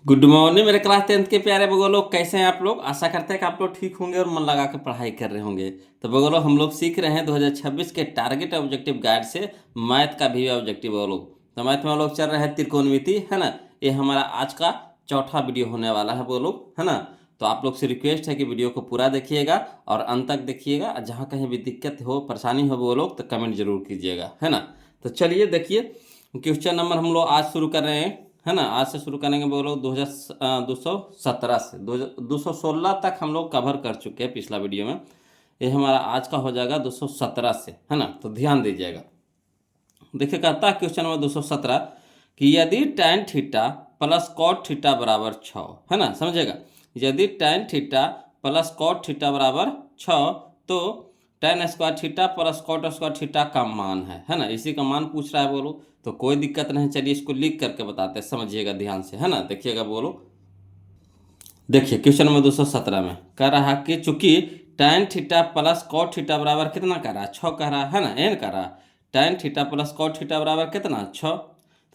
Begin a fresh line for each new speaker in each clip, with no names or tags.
Good morning मेरे class 10th के प्यारे बगोलो, कैसे हैं आप लोग। आशा करते हैं कि आप लोग ठीक होंगे और मन लगा के पढ़ाई कर रहे होंगे। तो बगोलो हम लोग सीख रहे हैं 2026 के टारगेट ऑब्जेक्टिव गाइड से मैथ का भी ऑब्जेक्टिव बगोलो। तो मैथ में हम लोग चल रहे हैं त्रिकोणमिति, है ना। ये हमारा आज का चौथा वीडियो होने वाला है बगोलो, है ना। तो आप लोग से रिक्वेस्ट है कि वीडियो को पूरा देखिएगा और अंत तक देखिएगा। जहाँ कहीं भी दिक्कत हो, परेशानी हो बगोलो, तो कमेंट जरूर कीजिएगा, है ना। तो चलिए देखिए, क्वेश्चन नंबर हम लोग आज शुरू कर रहे हैं, है ना। आज से शुरू करेंगे वो लोग 217 से 216 तक हम लोग कवर कर चुके हैं पिछला वीडियो में। ये हमारा आज का हो जाएगा 217 से, है ना। तो ध्यान दीजिएगा। देखिए कहता है क्वेश्चन नंबर 217 कि यदि tan theta plus cot theta बराबर 6, है ना, समझेगा। यदि tan theta plus cot theta बराबर 6 तो tan square theta plus cot square theta का मान है ना। इसी का मान पूछ रहा है बोलो। तो कोई दिक्कत नहीं, चलिए इसको लिख करके बताते हैं, समझिएगा ध्यान से, है ना। देखिएगा बोलो। देखिए क्वेश्चन नंबर 217 में कह रहा है कि चूंकि tan theta plus cot theta बराबर कितना कह रहा है, 6 कह रहा है ना, एन कह रहा है। tan theta plus cot theta बराबर कितना, 6।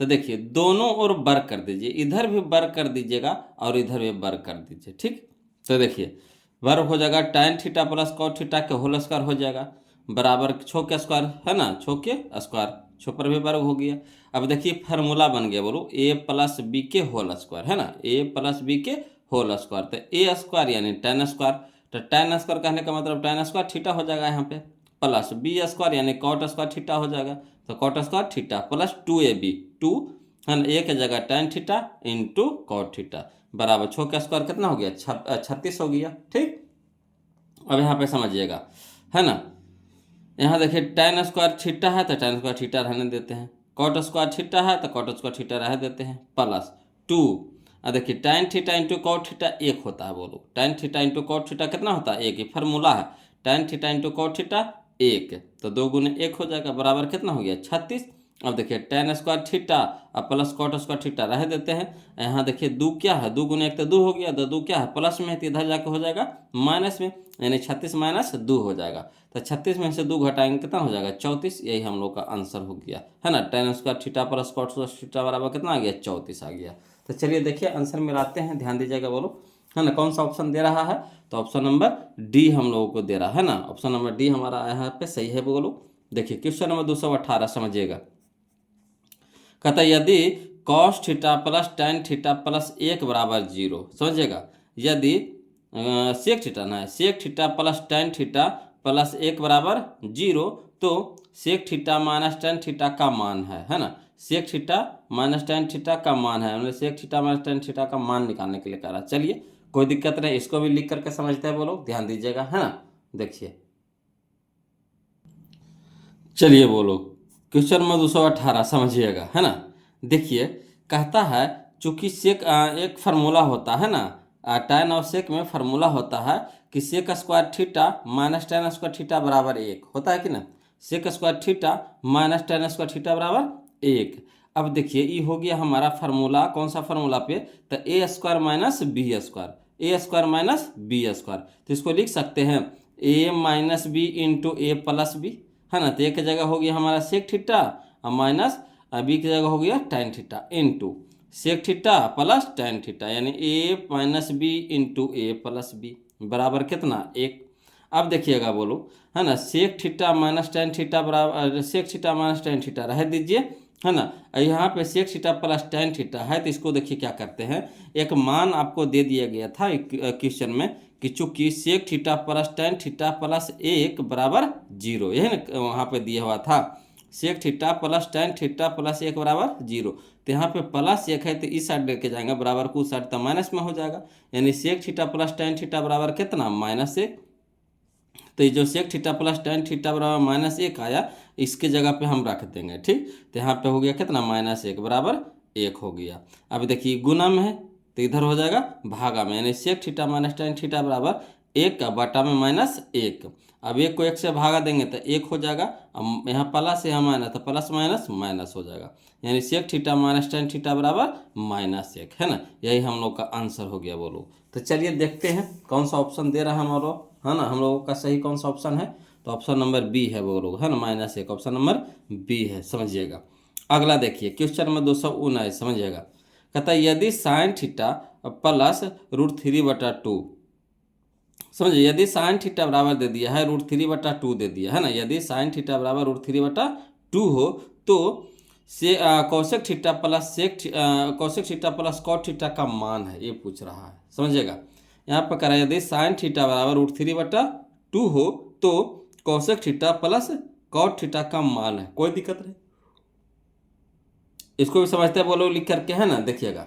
तो देखिए दोनों ओर वर्ग कर दीजिए, इधर भी वर्ग कर दीजिएगा और इधर भी वर्ग कर दीजिए, ठीक। तो देखिए वर्ग हो जाएगा tan theta plus cot theta के होल स्क्वायर हो जाएगा, बराबर 6 के स्क्वायर, है ना, 6 के स्क्वायर, 6 पर भी वर्ग हो गया। अब देखिए फार्मूला बन गया बोलो a प्लस बी के होल स्क्वायर, है ना, a प्लस बी के होल स्क्वायर। तो ए स्क्वायर यानी tan स्क्वायर। तो tan स्क्वायर कहने का मतलब tan स्क्वायर थीटा हो जाएगा यहाँ पे, प्लस बी स्क्वायर यानी कॉट स्क्वायर थीटा हो जाएगा। तो cot square theta plus 2ab, 2 है ना, ए की जगह tan theta into cot theta बराबर 6 का स्क्वायर कितना हो गया, 36 हो गया, ठीक। अब यहाँ पे समझिएगा, है ना। यहाँ देखिए tan स्क्वायर थीटा है तो tan स्क्वायर थीटा रहने देते हैं, कॉट स्क्वायर थीटा है तो कॉट स्क्वायर थीटा रह देते हैं, प्लस 2। अब देखिए tan theta into cot theta एक होता है बोलो। tan theta into cot theta कितना होता है, एक ही फार्मूला है। tan theta into cot theta एक, तो 2 गुने 1 हो जाएगा, बराबर कितना हो गया, 36। अब देखिए tan स्क्वायर थीटा और प्लस कॉट स्क्वायर थीटा रह देते हैं। यहाँ देखिए 2 क्या है, 2 गुने 1 तो 2 हो गया, तो 2 क्या है, प्लस में है तो इधर जाके हो जाएगा माइनस में, यानी 36 माइनस 2 हो जाएगा। तो 36 में से 2 घटाएंगे कितना हो जाएगा, 34। यही हम लोग का आंसर हो गया, है ना। tan square theta plus cot square theta बराबर कितना आ गया, 34 आ गया। तो चलिए देखिए आंसर मिलाते हैं, ध्यान दीजिएगा बोलो, है ना। कौन सा ऑप्शन दे रहा है, तो ऑप्शन नंबर डी हम लोगों को दे रहा है ना। ऑप्शन नंबर डी हमारा यहाँ पे सही है बोलो। देखिए क्वेश्चन नंबर 218 समझिएगा। कहता है यदि cos theta plus tan theta plus 1 बराबर 0, समझिएगा। यदि सेक थीटा ना है, sec theta plus tan theta plus 1 बराबर 0 तो sec theta minus tan theta का मान है ना। Sec theta minus tan theta का मान है, मतलब sec theta minus tan theta का मान निकालने के लिए कह रहा है। चलिए कोई दिक्कत नहीं, इसको भी लिख करके समझते हैं बोलो, ध्यान दीजिएगा, है ना। देखिए चलिए बोलो क्वेश्चन नंबर 218 समझिएगा, है ना। देखिए कहता है चूंकि सेक एक फार्मूला होता है ना, tan और सेक में फार्मूला होता है कि sec square theta minus tan square theta बराबर 1 होता है कि ना। Sec square theta minus tan square theta बराबर 1। अब देखिए ये हो गया हमारा फार्मूला, कौन सा फार्मूला पे, तो A square minus B square, A square minus B square. तो इसको लिख सकते हैं A minus B into A plus B, है ना। तो एक जगह हो गया हमारा सेक थीटा और माइनस बी की जगह हो गया tan theta into sec theta plus tan theta, यानी A minus B into A plus B बराबर कितना, 1। अब देखिएगा बोलो, है ना, sec theta minus tan theta बराबर sec theta minus tan theta रह दीजिए, है ना। यहाँ पे sec theta plus tan theta है, तो इसको देखिए क्या करते हैं, एक मान आपको दे दिया गया था क्वेश्चन में कि चूंकि sec theta plus tan theta plus 1 बराबर 0, यही ना वहाँ पे दिया हुआ था, sec theta plus tan theta plus 1 बराबर 0। तो यहाँ पे प्लस 1 है तो इस साइड लेके जाएंगे, बराबर को उस साइड तो माइनस में हो जाएगा, यानी sec theta plus tan theta बराबर कितना, -1। तो ये जो sec theta plus tan theta बराबर -1 आया, इसके जगह पे हम रख देंगे, ठीक। तो यहाँ पे हो गया कितना, -1 बराबर 1 हो गया। अब देखिए गुना में है तो इधर हो जाएगा भागा में, यानी sec theta minus tan theta बराबर 1 का बटा में -1। अब 1 को 1 से भागा देंगे तो 1 हो जाएगा, अब यहाँ प्लस यहाँ माइनस, तो प्लस माइनस माइनस हो जाएगा, यानी sec theta minus tan theta बराबर -1, है ना। यही हम लोग का आंसर हो गया बोलो। तो चलिए देखते हैं कौन सा ऑप्शन दे रहा है हम लोग, है ना, हम लोगों का सही कौन सा ऑप्शन है। तो ऑप्शन नंबर बी है वो लोग, है ना, -1, ऑप्शन नंबर बी है, समझिएगा। अगला देखिए क्वेश्चन नंबर 219 समझिएगा। कहता है यदि साइन थीटा प्लस √3/2, समझिए, यदि साइन थीटा बराबर दे दिया है √3/2 दे दिया है ना, यदि साइन थीटा बराबर √3/2 हो तो से cosec theta plus cosec theta plus cot theta का मान है, ये पूछ रहा है, समझिएगा। यहाँ पर कह रहा है यदि साइन थीटा बराबर √3/2 हो तो cosec theta plus cot theta का मान है, कोई दिक्कत नहीं। इसको भी समझते बोलो लिख करके, है ना। देखिएगा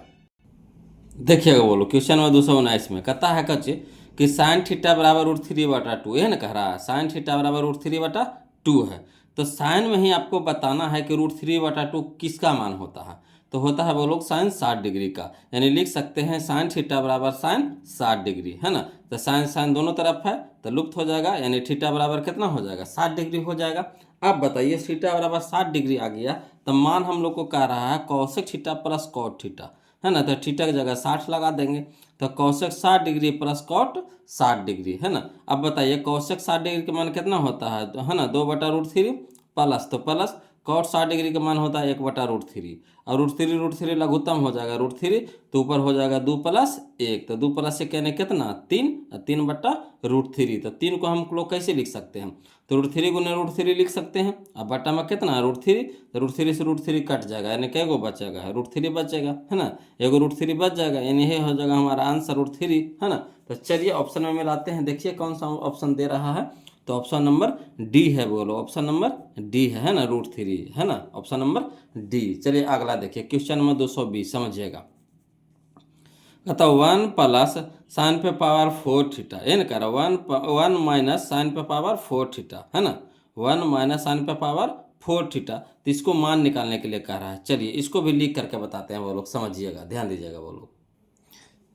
बोलो क्वेश्चन नंबर 219 में कहता है कच्चे कि साइन थीटा बराबर √3/2, यह ना कह रहा है साइन थीटा बराबर √3/2 है, तो साइन में ही आपको बताना है कि √3/2 किसका मान होता है। तो होता है वो लोग साइन 60 डिग्री का, यानी लिख सकते हैं साइन थीटा बराबर साइन 60 डिग्री, है ना। तो साइन साइन दोनों तरफ है तो लुप्त हो जाएगा, यानी थीटा बराबर कितना हो जाएगा, 60 डिग्री हो जाएगा। अब बताइए थीटा बराबर 60 डिग्री आ गया तो मान हम लोग को कह रहा है cosec theta plus cot theta, है ना। तो थीटा की जगह 60 लगा देंगे, तो cosec 60 degree plus cot 60 degree, है ना। अब बताइए कौशिक 60 डिग्री का मान कितना होता है, तो है ना 2/√3 प्लस, तो प्लस कॉट 60 डिग्री का मान होता है 1/√3, और √3 लघुत्तम हो जाएगा √3, तो ऊपर हो जाएगा 2 + 1, तो 2 + 1 यानी कितना 3, 3/√3, तो 3 को हम लोग कैसे लिख सकते हैं, तो √3 गुने √3 लिख सकते हैं। अब बटा में कितना √3, तो √3 से √3 कट जाएगा, यानी कै गो बचेगा, √3 बचेगा, है ना। एगो √3 बच जाएगा, यानी ये हो जाएगा हमारा आंसर √3, है ना। तो चलिए ऑप्शन में मिलाते हैं, देखिए कौन सा ऑप्शन दे रहा है, तो ऑप्शन नंबर डी है, बोलो ऑप्शन नंबर डी है ना, √3, है ना, ऑप्शन नंबर डी। चलिए अगला देखिए क्वेश्चन नंबर 220, समझिएगा। कहता 1 + साइन पे पावर 4 थीटा, ये ना कह रहा 1 माइनस साइन पे पावर 4 थीटा, है ना, 1 माइनस साइन पे पावर 4 थीटा, तो इसको मान निकालने के लिए कह रहा है। चलिए इसको भी लिख करके बताते हैं वो लोग, समझिएगा, ध्यान दीजिएगा वो लोग।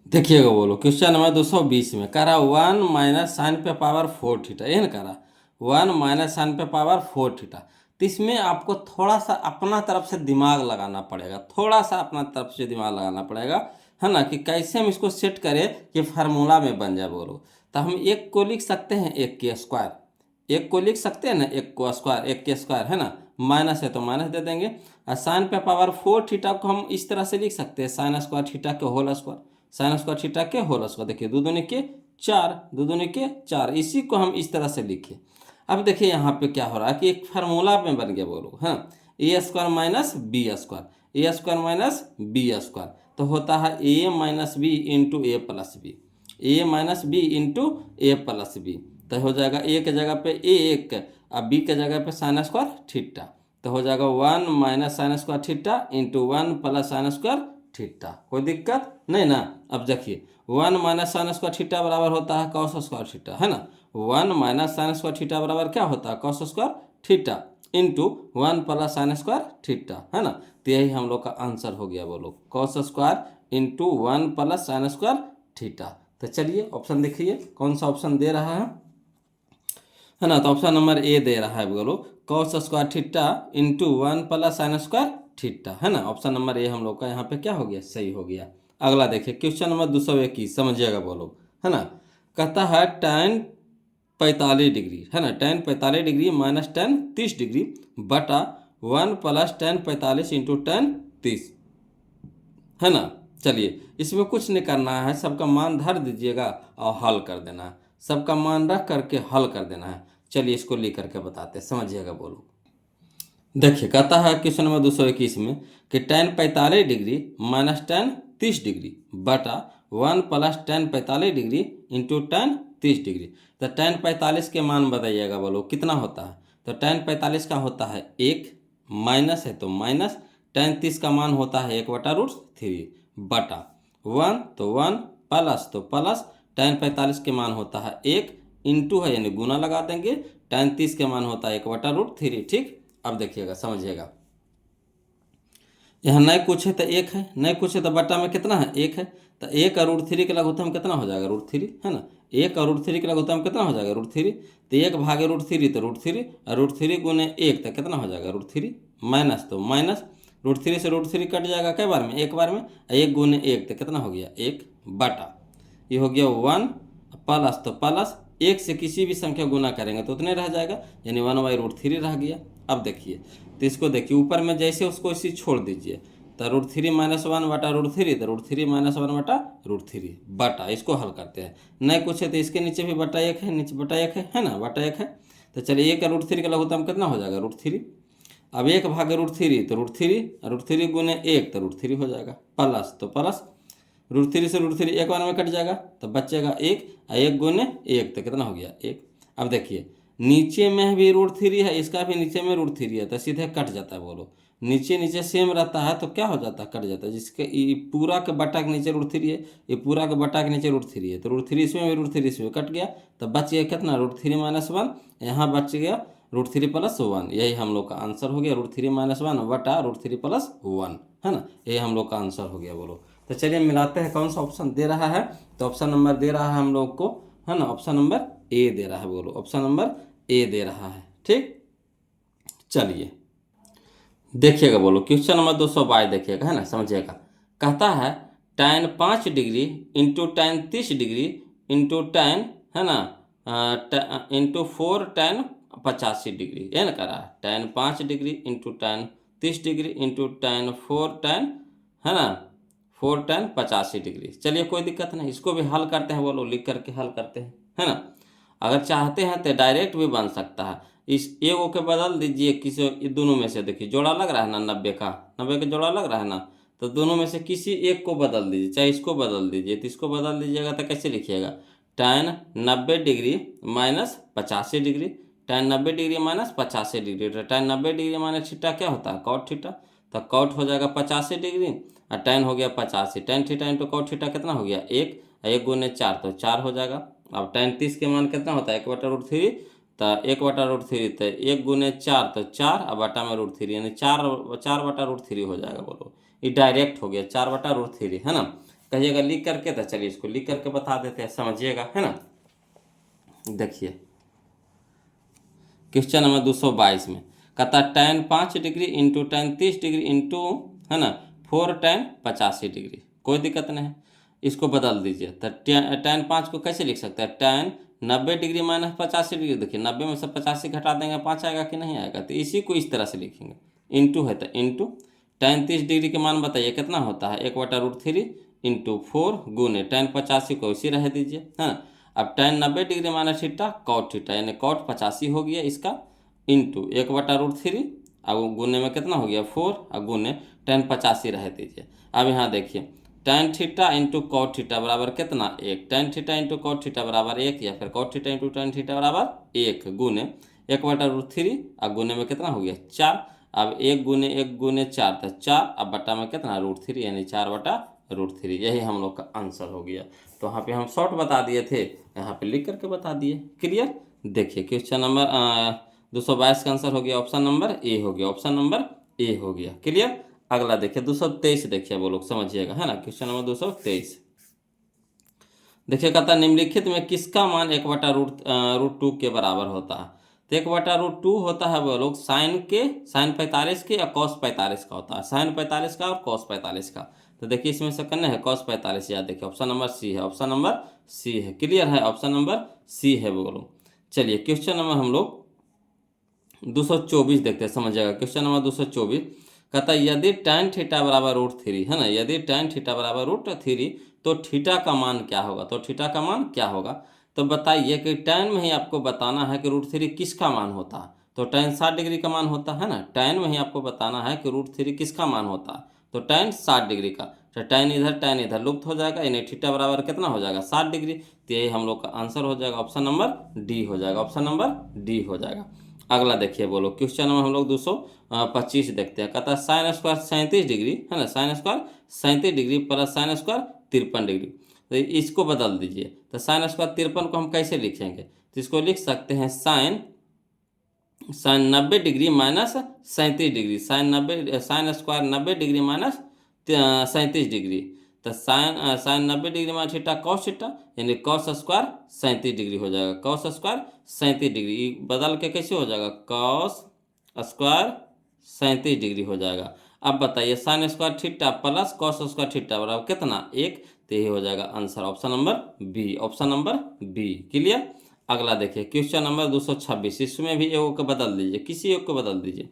देखिएगा बोलो क्वेश्चन नंबर 220 में कह रहा 1 माइनस साइन पे पावर 4 थीटा, ये ना कह रहा 1 माइनस साइन पे पावर 4 थीटा, तो इसमें आपको थोड़ा सा अपना तरफ से दिमाग लगाना पड़ेगा, थोड़ा सा अपना तरफ से दिमाग लगाना पड़ेगा, है ना, कि कैसे हम इसको सेट करें कि फार्मूला में बन जाए। बोलो तो हम एक को लिख सकते हैं एक के स्क्वायर, एक को लिख सकते हैं ना एक को स्क्वायर, एक के स्क्वायर, है ना, माइनस है तो माइनस दे देंगे। और साइन पे पावर 4 थीटा को हम इस तरह से लिख सकते हैं साइन स्क्वायर थीटा के whole square, sine square theta के होल स्क्वायर, देखिए 2 दूनी के 4, 2 दूनी के 4, इसी को हम इस तरह से लिखे। अब देखिए यहाँ पे क्या हो रहा है कि एक फार्मूला में बन गया, बोलो हाँ, a² minus B square, a² minus B square, तो होता है a minus B into A plus B, a minus B into A plus B, तो हो जाएगा a के जगह पे a1 और b के जगह पे साइन स्क्वायर थीटा, तो हो जाएगा 1 minus sign square theta into 1 plus sign square theta, कोई दिक्कत नहीं ना। अब देखिए 1 माइनस साइन स्क्वायर थीटा बराबर होता है कॉस स्क्वायर थीटा, है ना, 1 माइनस साइन स्क्वायर थीटा बराबर क्या होता है cos square theta into 1 plus sign square theta, है ना। तो यही हम लोग का आंसर हो गया, बोलो cos square into 1 plus sign square theta. तो चलिए ऑप्शन देखिए कौन सा ऑप्शन दे रहा है ना, तो ऑप्शन नंबर ए दे रहा है, बोलो cos square theta into 1 plus sign square theta, है ना, ऑप्शन नंबर ए हम लोग का यहाँ पे क्या हो गया, सही हो गया। अगला देखिए क्वेश्चन नंबर 221, समझिएगा बोलो, है ना, कहता है tan 45 डिग्री, है ना, tan 45 degree minus tan 30 degree बटा 1 प्लस tan 45 इंटू tan 30, है ना। चलिए इसमें कुछ नहीं करना है, सबका मान धर दीजिएगा और हल कर देना है, सबका मान रख करके हल कर देना है। चलिए इसको लिख करके बताते हैं, समझिएगा बोलो। देखिए कहता है क्वेश्चन नंबर 221 में कि tan 45 degree minus tan 30 degree बटा 1 plus tan 45 degree into tan 30 degree, तो tan 45 के मान बताइएगा, बोलो कितना होता है, तो tan 45 का होता है 1, माइनस है तो माइनस, tan 30 का मान होता है 1/√3 बटा 1 तो 1 प्लस तो प्लस, tan 45 के मान होता है 1 इंटू है यानी गुना लगा देंगे, tan 30 के मान होता है 1/√3, ठीक। अब देखिएगा समझिएगा, यहाँ नहीं कुछ है तो 1 है, नहीं कुछ है तो बटा में कितना है 1 है, तो 1 और √3 के लघुत्तम कितना हो जाएगा √3, है ना, 1 और √3 के लघुत्तम कितना हो जाएगा √3, तो 1 भागे √3 तो √3 और √3 गुने 1 तो कितना हो जाएगा √3, माइनस तो माइनस, √3 से √3 कट जाएगा कई बार में, एक बार में, 1 गुने 1 तो कितना हो गया 1 बटा, ये हो गया 1 प्लस तो प्लस, 1 से किसी भी संख्या गुना करेंगे तो उतने रह जाएगा, यानी 1/√3 रह गया। अब देखिए तो इसको देखिए ऊपर में जैसे उसको इसी छोड़ दीजिए, तो √3 - 1 बटा √3, तो √3 - 1 बटा √3 बटा, इसको हल करते हैं। नहीं कुछ है तो इसके नीचे भी बटा 1 है, नीचे बटा 1 है ना, बटा 1 है। तो चलिए 1 का √3 का लघुत्तम कितना हो जाएगा, √3। अब 1 भागे √3 तो √3 गुने 1 तो √3 हो जाएगा, प्लस तो प्लस √3 से √3 एक बार में कट जाएगा तो बचेगा 1, 1 गुने 1 तो कितना हो गया 1। अब देखिए नीचे में भी √3 है, इसका भी नीचे में √3 है, तो सीधे कट जाता है। बोलो नीचे नीचे सेम रहता है तो क्या हो जाता है, कट जाता है। जिसके ये पूरा के बटा के नीचे √3 है, ये पूरा के बटा के नीचे √3 है, तो √3 इसमें भी √3 इसमें कट गया, तो बच गया कितना √3 - 1, यहाँ बच गया √3 + 1। यही हम लोग का आंसर हो गया, √3 - 1 बटा √3 + 1, है ना, यही हम लोग का आंसर हो गया। बोलो तो चलिए मिलाते हैं कौन सा ऑप्शन दे रहा है। तो ऑप्शन नंबर दे रहा है हम लोग को, है ना, ऑप्शन नंबर ए दे रहा है। बोलो ऑप्शन नंबर ए दे रहा है, ठीक। चलिए देखिएगा, बोलो क्वेश्चन नंबर 222 देखिएगा, है ना, समझिएगा। कहता है tan 5 degree into tan 30 degree into tan, है ना, इंटू 4 tan 85 डिग्री, ये ना करा है। tan 5 degree into tan 30 degree into tan 4 tan, है ना, 4 tan 85 डिग्री। चलिए कोई दिक्कत नहीं, इसको भी हल करते हैं। बोलो लिख करके हल करते हैं, है ना। अगर चाहते हैं तो डायरेक्ट भी बन सकता है। इस एगो के बदल दीजिए किसी दोनों में से। देखिए जोड़ा लग रहा है ना 90 का, 90 का जोड़ा लग रहा है ना, तो दोनों में से किसी एक को बदल दीजिए, चाहे इसको बदल दीजिए। तो इसको बदल दीजिएगा तो कैसे लिखिएगा, tan 90 degree minus 85 degree, tan 90 degree minus 85 degree. तो tan 90 डिग्री माइनस थीटा क्या होता है, कॉट थीटा। तो कॉट हो जाएगा 85 डिग्री और tan हो गया 85। tan theta into cot theta कितना हो गया 1, 1 गुने 4 तो 4 हो जाएगा। अब tan 30 के मान कितना होता है 1/√3, तो 1/√3 तो 1 गुने 4 तो 4 और बटा में √3 यानी 4/√3 हो जाएगा। बोलो ये डायरेक्ट हो गया 4/√3, है ना। कहिएगा लिख करके, तो चलिए इसको लिख करके बता देते हैं, समझिएगा, है ना। देखिए क्वेश्चन नंबर 222 में कहता tan 5 degree into tan 30 degree into, है ना, 4 tan 85 डिग्री। कोई दिक्कत नहीं है, इसको बदल दीजिए। तो tan 5 को कैसे लिख सकते हैं, tan 90 डिग्री माइनस 85 डिग्री। देखिए 90 में से 85 घटा देंगे 5 आएगा कि नहीं आएगा, तो इसी को इस तरह से लिखेंगे। इंटू है तो इंटू tan 30 डिग्री के मान बताइए कितना होता है 1/√3 इंटू 4 गुने tan 85 को इसी रह दीजिए, हाँ। अब tan 90 degree minus theta cot theta यानी कॉट 85 हो गया इसका, इंटू 1/√3 अब गुने में कितना हो गया 4 और गुने tan 85 रह दीजिए। अब यहाँ देखिए tan theta into cot theta बराबर कितना 1, tan theta into cot theta बराबर 1, या फिर cot theta into tan theta बराबर 1 गुने 1/√3 और गुने में कितना हो गया 4। अब 1 गुने 4 तो 4, अब बटा में कितना √3 यानी 4/√3। यही हम लोग का आंसर हो गया। तो वहाँ पे हम शॉर्ट बता दिए थे, यहाँ पे लिख करके बता दिए। क्लियर। देखिए क्वेश्चन नंबर 222 का आंसर हो गया ऑप्शन नंबर ए हो गया, ऑप्शन नंबर ए हो गया। क्लियर। अगला देखिए 223 देखिए, वो लोग समझिएगा, है ना। क्वेश्चन नंबर 223 देखिए कहता निम्नलिखित में किसका मान 1/√2 के बराबर होता है। तो 1/√2 होता है वो लोग साइन 45 के या cos 45 का होता है, साइन 45 का और cos 45 का। तो देखिए इसमें से करना है cos 45 याद देखिए, ऑप्शन नंबर सी है, ऑप्शन नंबर सी है। क्लियर है, ऑप्शन नंबर सी है वो लोग। चलिए क्वेश्चन नंबर हम लोग 224 देखते हैं, समझिएगा। क्वेश्चन नंबर 224 कहता है यदि tan थीटा बराबर √3, है ना, यदि tan थीटा बराबर √3 तो थीटा का मान क्या होगा। तो थीटा का मान क्या होगा, तो बताइए कि tan में ही आपको बताना है कि √3 किसका मान होता है। तो tan 60 डिग्री का मान होता है ना, tan में ही आपको बताना है कि √3 किसका मान होता है। तो tan 60 डिग्री का, तो tan इधर लुप्त हो जाएगा, यानी थीटा बराबर कितना हो जाएगा 60 डिग्री। तो यही हम लोग का आंसर हो जाएगा, ऑप्शन नंबर डी हो जाएगा, ऑप्शन नंबर डी हो जाएगा। अगला देखिए बोलो क्वेश्चन में हम लोग 225 देखते हैं। कहता है साइन स्क्वायर 37 डिग्री, है ना, sine square 37 degree plus sine square 53 degree. तो इसको बदल दीजिए। तो साइन स्क्वायर 53 को हम कैसे लिखेंगे, तो इसको लिख सकते हैं sine 90 degree minus 37 degree, sine square 90 degree minus 37 degree. तो sine 90 degree minus theta cos theta यानी कॉस स्क्वायर 37 डिग्री हो जाएगा, कॉस स्क्वायर 37 डिग्री बदल के कैसे हो जाएगा कॉस स्क्वायर 37 डिग्री हो जाएगा। अब बताइए sine square theta plus cos square theta बराबर कितना 1, तो यही हो जाएगा answer, option number B, option number B. Clear. अगला देखिए क्वेश्चन नंबर 226, इसमें भी एक को बदल दीजिए, किसी एक को बदल दीजिए।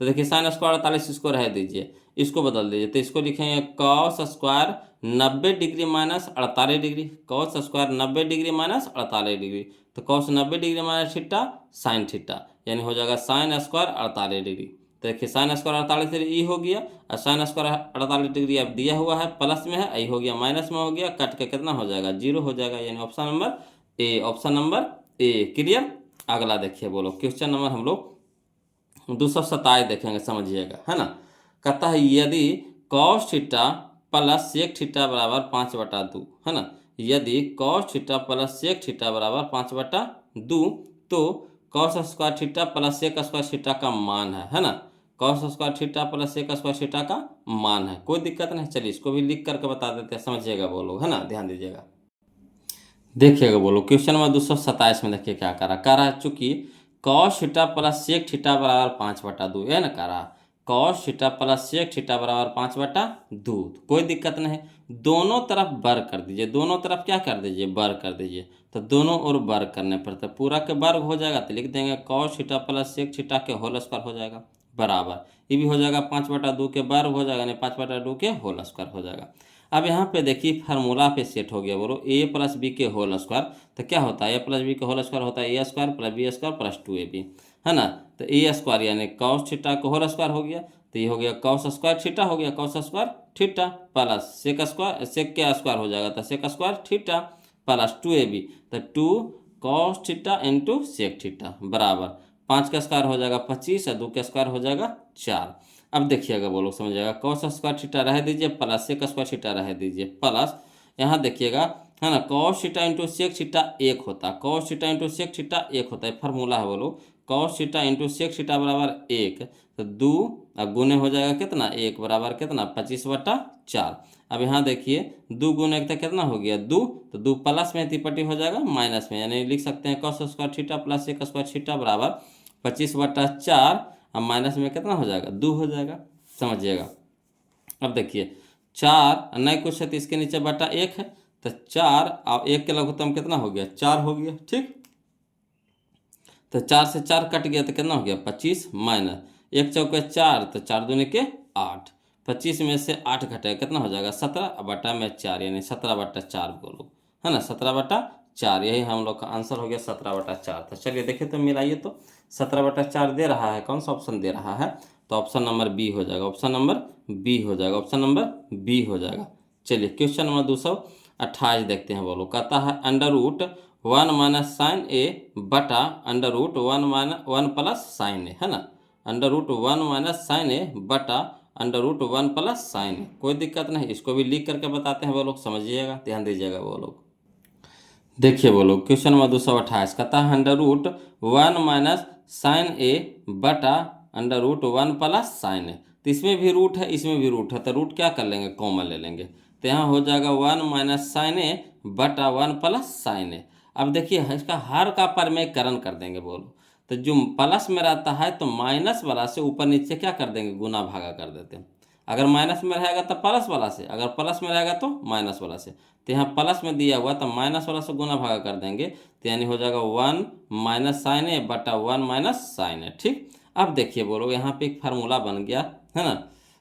तो देखिए साइन स्क्वायर 48, इसको रह दीजिए, इसको बदल दीजिए, तो इसको लिखेंगे cos square 90 degree minus 48 degree, cos square 90 degree minus 48 degree, तो cos 90 degree minus theta sine theta, यानी हो जाएगा साइन स्क्वायर 48 डिग्री। तो देखिए साइन स्क्वायर 48 डिग्री ई हो गया, और साइन स्क्वायर 48 डिग्री अब दिया हुआ है, प्लस में है, आई हो गया माइनस में हो गया, कट के कितना हो जाएगा, 0 हो जाएगा, यानी option number A, option number A clear. अगला देखिए बोलो क्वेश्चन नंबर हम लोग 227 देखेंगे, समझिएगा, है ना। कहता है यदि cos theta plus sec theta बराबर 5/2, है ना, यदि cos theta plus sec theta बराबर 5/2, तो cos square theta plus sec square theta का मान है ना, cos square theta plus sec square theta का मान है, कोई दिक्कत नहीं। चलिए इसको भी लिख करके बता देते हैं, समझिएगा बोलो, है ना, ध्यान दीजिएगा। देखिएगा बोलो क्वेश्चन नंबर 227 में देखिए क्या कह रहा है, चूंकि cos theta plus sec theta बराबर 5/2, है ना, कह रहा cos theta plus sec theta बराबर 5/2, कोई दिक्कत नहीं, दोनों तरफ वर्ग कर दीजिए, दोनों तरफ क्या कर दीजिए, वर्ग कर दीजिए, तो दोनों ओर वर्ग करने पर तो पूरा के वर्ग हो जाएगा, तो लिख देंगे cos theta plus sec theta के होल स्क्वायर हो जाएगा, बराबर ये भी हो जाएगा 5/2 के वर्ग हो जाएगा, यानी 5/2 के होल स्क्वायर हो जाएगा। अब यहाँ पे देखिए फार्मूला पे सेट हो गया, बोलो ए प्लस बी के होल स्क्वायर, तो क्या होता है, ए प्लस बी के होल स्क्वायर होता है A square plus B square plus 2ab, है ना, तो ए स्क्वायर यानी कॉस थीटा का होल स्क्वायर हो गया, तो ये हो गया कॉस स्क्वायर थीटा हो गया, cos square theta plus sec square, sec के स्क्वायर हो जाएगा, तो sec square theta plus 2ab, तो 2 cos theta into sec theta बराबर 5 का स्क्वायर हो जाएगा 25 और 2 का स्क्वायर हो जाएगा 4। अब देखिएगा बोलो समझिएगा, कॉस स्क्वायर थीटा रह दीजिए प्लस सेक स्क्वायर थीटा रह दीजिए, प्लस यहाँ देखिएगा, है ना, cos theta into sec theta एक होता है, cos theta into sec theta एक होता है, फार्मूला है बोलो cos theta into sec theta बराबर 1, तो 2 अब गुने हो जाएगा कितना 1 बराबर कितना 25/4। अब यहाँ देखिए 2 गुने 1 तो कितना हो गया 2, तो 2 प्लस में तिपट्टी हो जाएगा माइनस में, यानी लिख सकते हैं cos square theta plus sec square theta बराबर 25/4, अब माइनस में कितना हो जाएगा 2 हो जाएगा, समझिएगा। अब देखिए 4 नहीं कुछ है तो इसके नीचे बटा 1 है, तो 4 और 1 के लघुत्तम कितना हो गया 4 हो गया, ठीक, तो 4 से 4 कट गया तो कितना हो गया 25 माइनस 1 चौके 4, तो 4 दूनी के 8, 25 में से 8 घटेगा कितना हो जाएगा 17 बटा में 4, यानी 17/4 बोलो, है ना, 17/4, यही हम लोग का आंसर हो गया 17/4। तो चलिए देखिए तो मिलाइए, तो 17/4 दे रहा है, कौन सा ऑप्शन दे रहा है, तो ऑप्शन नंबर बी हो जाएगा, ऑप्शन नंबर बी हो जाएगा, ऑप्शन नंबर बी हो जाएगा। चलिए क्वेश्चन नंबर 228 देखते हैं, बोलो कहता है √1 माइनस साइन ए बटा √1 प्लस साइन ए, है ना, √1 माइनस साइन ए बटा √1 प्लस साइन ए, कोई दिक्कत नहीं, इसको भी लिख करके बताते हैं वो लोग, समझिएगा, ध्यान दीजिएगा वो लोग। देखिए बोलो क्वेश्चन नंबर 228 कहता है √1 माइनस साइन ए बटा √1 प्लस साइन ए, तो इसमें भी रूट है इसमें भी रूट है, तो रूट क्या कर लेंगे कॉमन ले लेंगे, तो यहाँ हो जाएगा 1 माइनस साइन ए बटा 1 प्लस साइन ए। अब देखिए इसका हर का परमेयकरण कर देंगे बोलो, तो जो प्लस में रहता है तो माइनस वाला से ऊपर नीचे क्या कर देंगे गुना भागा कर देते हैं, अगर माइनस में रहेगा तो प्लस वाला से, अगर प्लस में रहेगा तो माइनस वाला से, तो यहाँ प्लस में दिया हुआ तो माइनस वाला से गुना भागा कर देंगे, तो यानी हो जाएगा 1 माइनस साइन ए बटा 1 माइनस साइन ए, ठीक। अब देखिए बोलो यहाँ पे एक फार्मूला बन गया, है ना,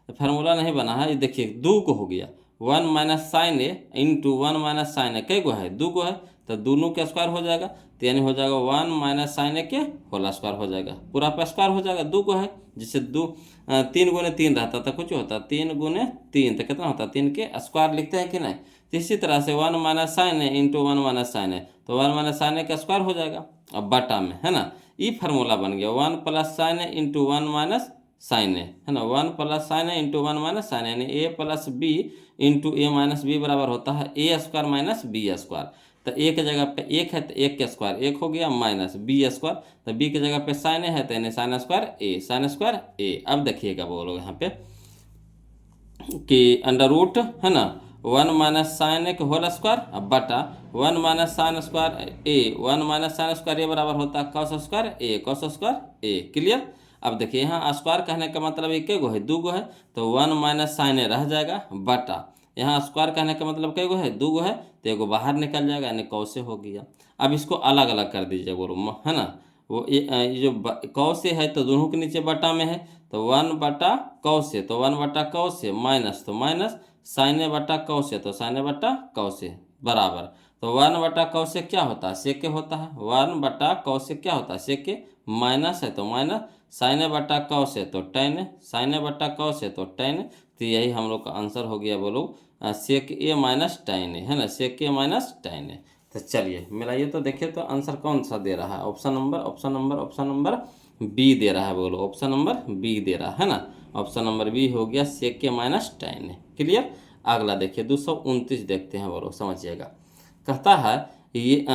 फार्मूला नहीं बना है, ये देखिए 2 को हो गया 1 minus sign A into 1 minus sign ए, कई गो है 2 गो है, तो दोनों के स्क्वायर हो जाएगा, तो यानी हो जाएगा 1 माइनस साइन ए के होल स्क्वायर हो जाएगा, पूरा पे स्क्वायर हो जाएगा, 2 को है, जिससे 3 गुने 3 रहता था, कुछ होता 3 गुने 3 तो कितना होता 3 के स्क्वायर लिखते हैं कि नहीं, तो इसी तरह से 1 minus sign A into 1 minus sign ए, तो 1 माइनस साइन ए का स्क्वायर हो जाएगा, अब बटा में, है ना, ये फार्मूला बन गया 1 plus sign A into 1 minus sign ए, है ना, 1 plus sign A into 1 minus sign ए, यानी ए प्लस बी इंटू ए माइनस बी बराबर होता है A square minus B square, तो ए के जगह पे 1 है तो 1 के स्क्वायर 1 हो गया माइनस बी स्क्वायर, तो बी के जगह पे साइन ए है तो यानी साइन स्क्वायर ए, साइन स्क्वायर ए। अब देखिएगा बोलो यहाँ पे कि अंडर रूट, है ना, 1 माइनस साइन ए के होल स्क्वायर अब बटा 1 माइनस साइन स्क्वायर ए, 1 माइनस साइन स्क्वायर ए बराबर होता है कॉस स्क्वायर ए, कॉस स्क्वायर ए, क्लियर। अब देखिए यहाँ स्क्वायर कहने का मतलब एक गो है 2 गो है, तो 1 माइनस साइन ए रह जाएगा बटा यहाँ स्क्वायर कहने का मतलब कई गो है 2 गो है, तो एगो बाहर निकल जाएगा यानी कौसे हो गया। अब इसको अलग अलग कर दीजिए बोलो, है ना, वो ये जो कौ से है तो दोनों के नीचे बटा में है, तो 1 बटा कौ से, तो 1 बटा कौ से माइनस, तो माइनस साइन ए बटा कौ से, तो साइन ए बटा कौ से बराबर, तो 1 बटा कौ से क्या होता है, सेक होता है, 1 बटा कौ से क्या होता है, सेक माइनस है तो माइनस साइन ए बटा कौ से तो टेन है, साइन ए बटा कौ से तो टेन, तो यही हम लोग का आंसर हो गया बोलो सेक ए माइनस टेन है ना, सेक ए माइनस टेन है। तो चलिए मिलाइए तो देखिए तो आंसर कौन सा दे रहा है, ऑप्शन नंबर बी दे रहा है, बोलो ऑप्शन नंबर बी दे रहा है ना, ऑप्शन नंबर बी हो गया सेक के माइनस टेन है। क्लियर। अगला देखिए 229 देखते हैं, बोलो समझिएगा। कहता है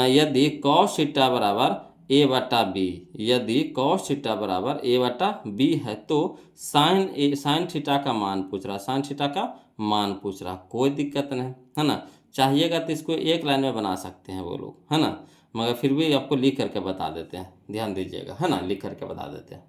यदि कॉस थीटा बराबर ए बटा बी, यदि कॉस थीटा बराबर ए बटा बी है तो साइन थीटा का मान पूछ रहा, साइन थीटा का मान पूछ रहा, कोई दिक्कत नहीं है ना। चाहिएगा तो इसको एक लाइन में बना सकते हैं वो लोग, है ना, मगर फिर भी आपको लिख करके बता देते हैं, ध्यान दीजिएगा, है ना, लिख करके बता देते हैं।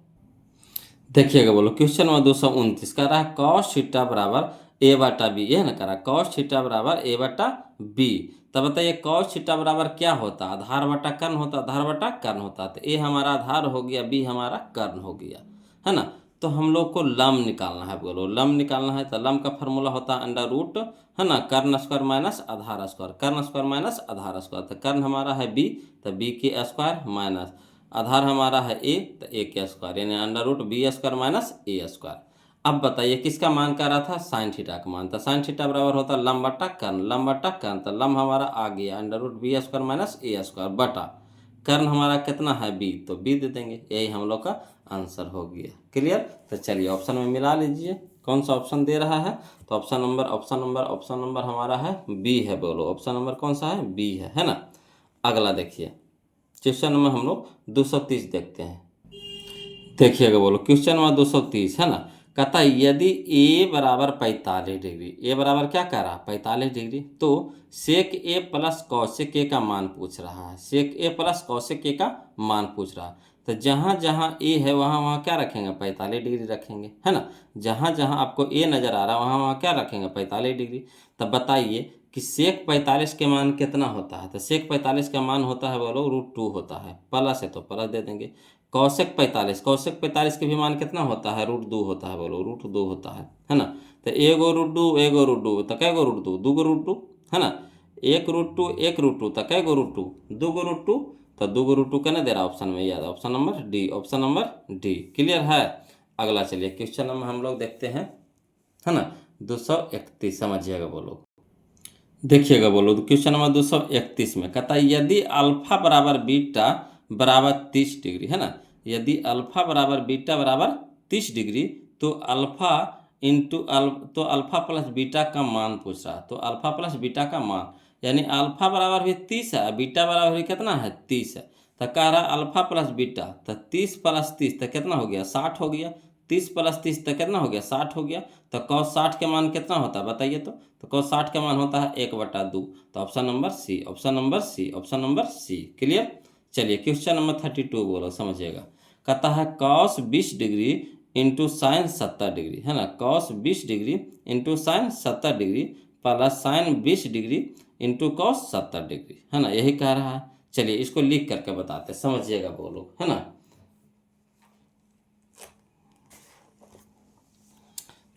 देखिएगा बोलो क्वेश्चन नंबर 229 कह रहा है कॉस थीटा बराबर ए बटा बी, ये है ना, कह रहा है कॉस थीटा बराबर ए बटा बी। तब बताइए कॉस थीटा बराबर क्या होता है, आधार बटा कर्ण होता, आधार बटा कर्ण होता, तो ए हमारा आधार हो गया, बी हमारा कर्ण हो गया, है ना। तो हम लोग को लम निकालना है, बोलो लम निकालना है, तो लम का फॉर्मूला होता है अंडर रूट, है ना, कर्ण स्क्वायर माइनस आधार स्क्वायर, कर्ण स्क्वायर माइनस आधार स्क्वायर, तो कर्ण हमारा है बी, तो बी के स्क्वायर माइनस आधार हमारा है ए, तो ए के स्क्वायर, यानी under root B square minus A square. अब बताइए किसका मान कह रहा था, साइन थीटा का मान, तो साइन थीटा बराबर होता है लम बटा कर्ण, लम बटा कर्ण, तो लम हमारा आ गया under root B square minus A square बटा कर्ण हमारा कितना है बी, तो बी दे देंगे, यही हम लोग का आंसर हो गया। क्लियर। तो चलिए ऑप्शन में मिला लीजिए कौन सा ऑप्शन दे रहा है, तो ऑप्शन नंबर हमारा है बी है, बोलो ऑप्शन नंबर कौन सा है, बी है ना। अगला देखिए क्वेश्चन नंबर हम लोग 230 देखते हैं। देखिएगा बोलो क्वेश्चन नंबर 230 है ना, कहता है यदि ए बराबर 45 डिग्री, ए बराबर क्या कह रहा है 45 डिग्री, तो सेक ए प्लस कौशिक ए का मान पूछ रहा है, सेक ए प्लस कौशिक ए का मान पूछ रहा है, तो जहाँ जहाँ ए है वहाँ वहाँ क्या रखेंगे 45 डिग्री रखेंगे, है ना, जहाँ जहाँ आपको ए नज़र आ रहा है वहाँ वहाँ क्या रखेंगे 45 डिग्री। तब बताइए कि सेक 45 के मान कितना होता है, तो सेक 45 का मान होता है बोलो √2 होता है, प्लस है तो प्लस दे देंगे, कौशिक 45 के भी मान कितना होता है √2 होता है, बोलो √2 होता है ना। तो एगो √2 तो कै गो √2 दो गो √2, है ना, एक √2 तो कै गो √2 दो गो √2, तो दो गो √2 कहने दे रहा ऑप्शन में, याद option number D, option number D. Clear है। अगला चलिए क्वेश्चन नंबर हम लोग देखते हैं, है ना 231 समझिएगा बोलो। देखिएगा बोलो क्वेश्चन नंबर 231 में कहता है यदि अल्फा बराबर बीटा बराबर 30 डिग्री, है ना, यदि अल्फा बराबर बीटा बराबर 30 डिग्री तो अल्फा तो अल्फा प्लस बीटा का मान पूछ रहा है, तो अल्फा प्लस बीटा का मान यानी अल्फा बराबर भी 30 है, बीटा बराबर भी कितना है 30 है, तो कह रहा अल्फा प्लस बीटा, तो 30 प्लस 30 तो कितना हो गया 60 हो गया, 30 प्लस 30 तो कितना हो गया 60 हो गया, तो cos 60 के मान कितना होता है बताइए तो cos 60 का मान होता है 1/2, तो option number C, option number C, option number C. Clear. चलिए क्वेश्चन नंबर 32 बोलो समझिएगा, कहता है cos 20 degree into sine 70 degree, है ना, cos 20 degree into sine 70 degree plus sine 20 degree into cos 70 degree, है ना, यही कह रहा है। चलिए इसको लिख करके बताते समझिएगा बोलो, है ना।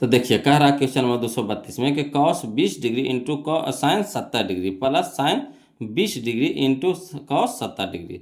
तो देखिए कह रहा है क्वेश्चन नंबर 232 में कि cos 20 degree into sine 70 degree plus sine 20 degree into cos 70 degree,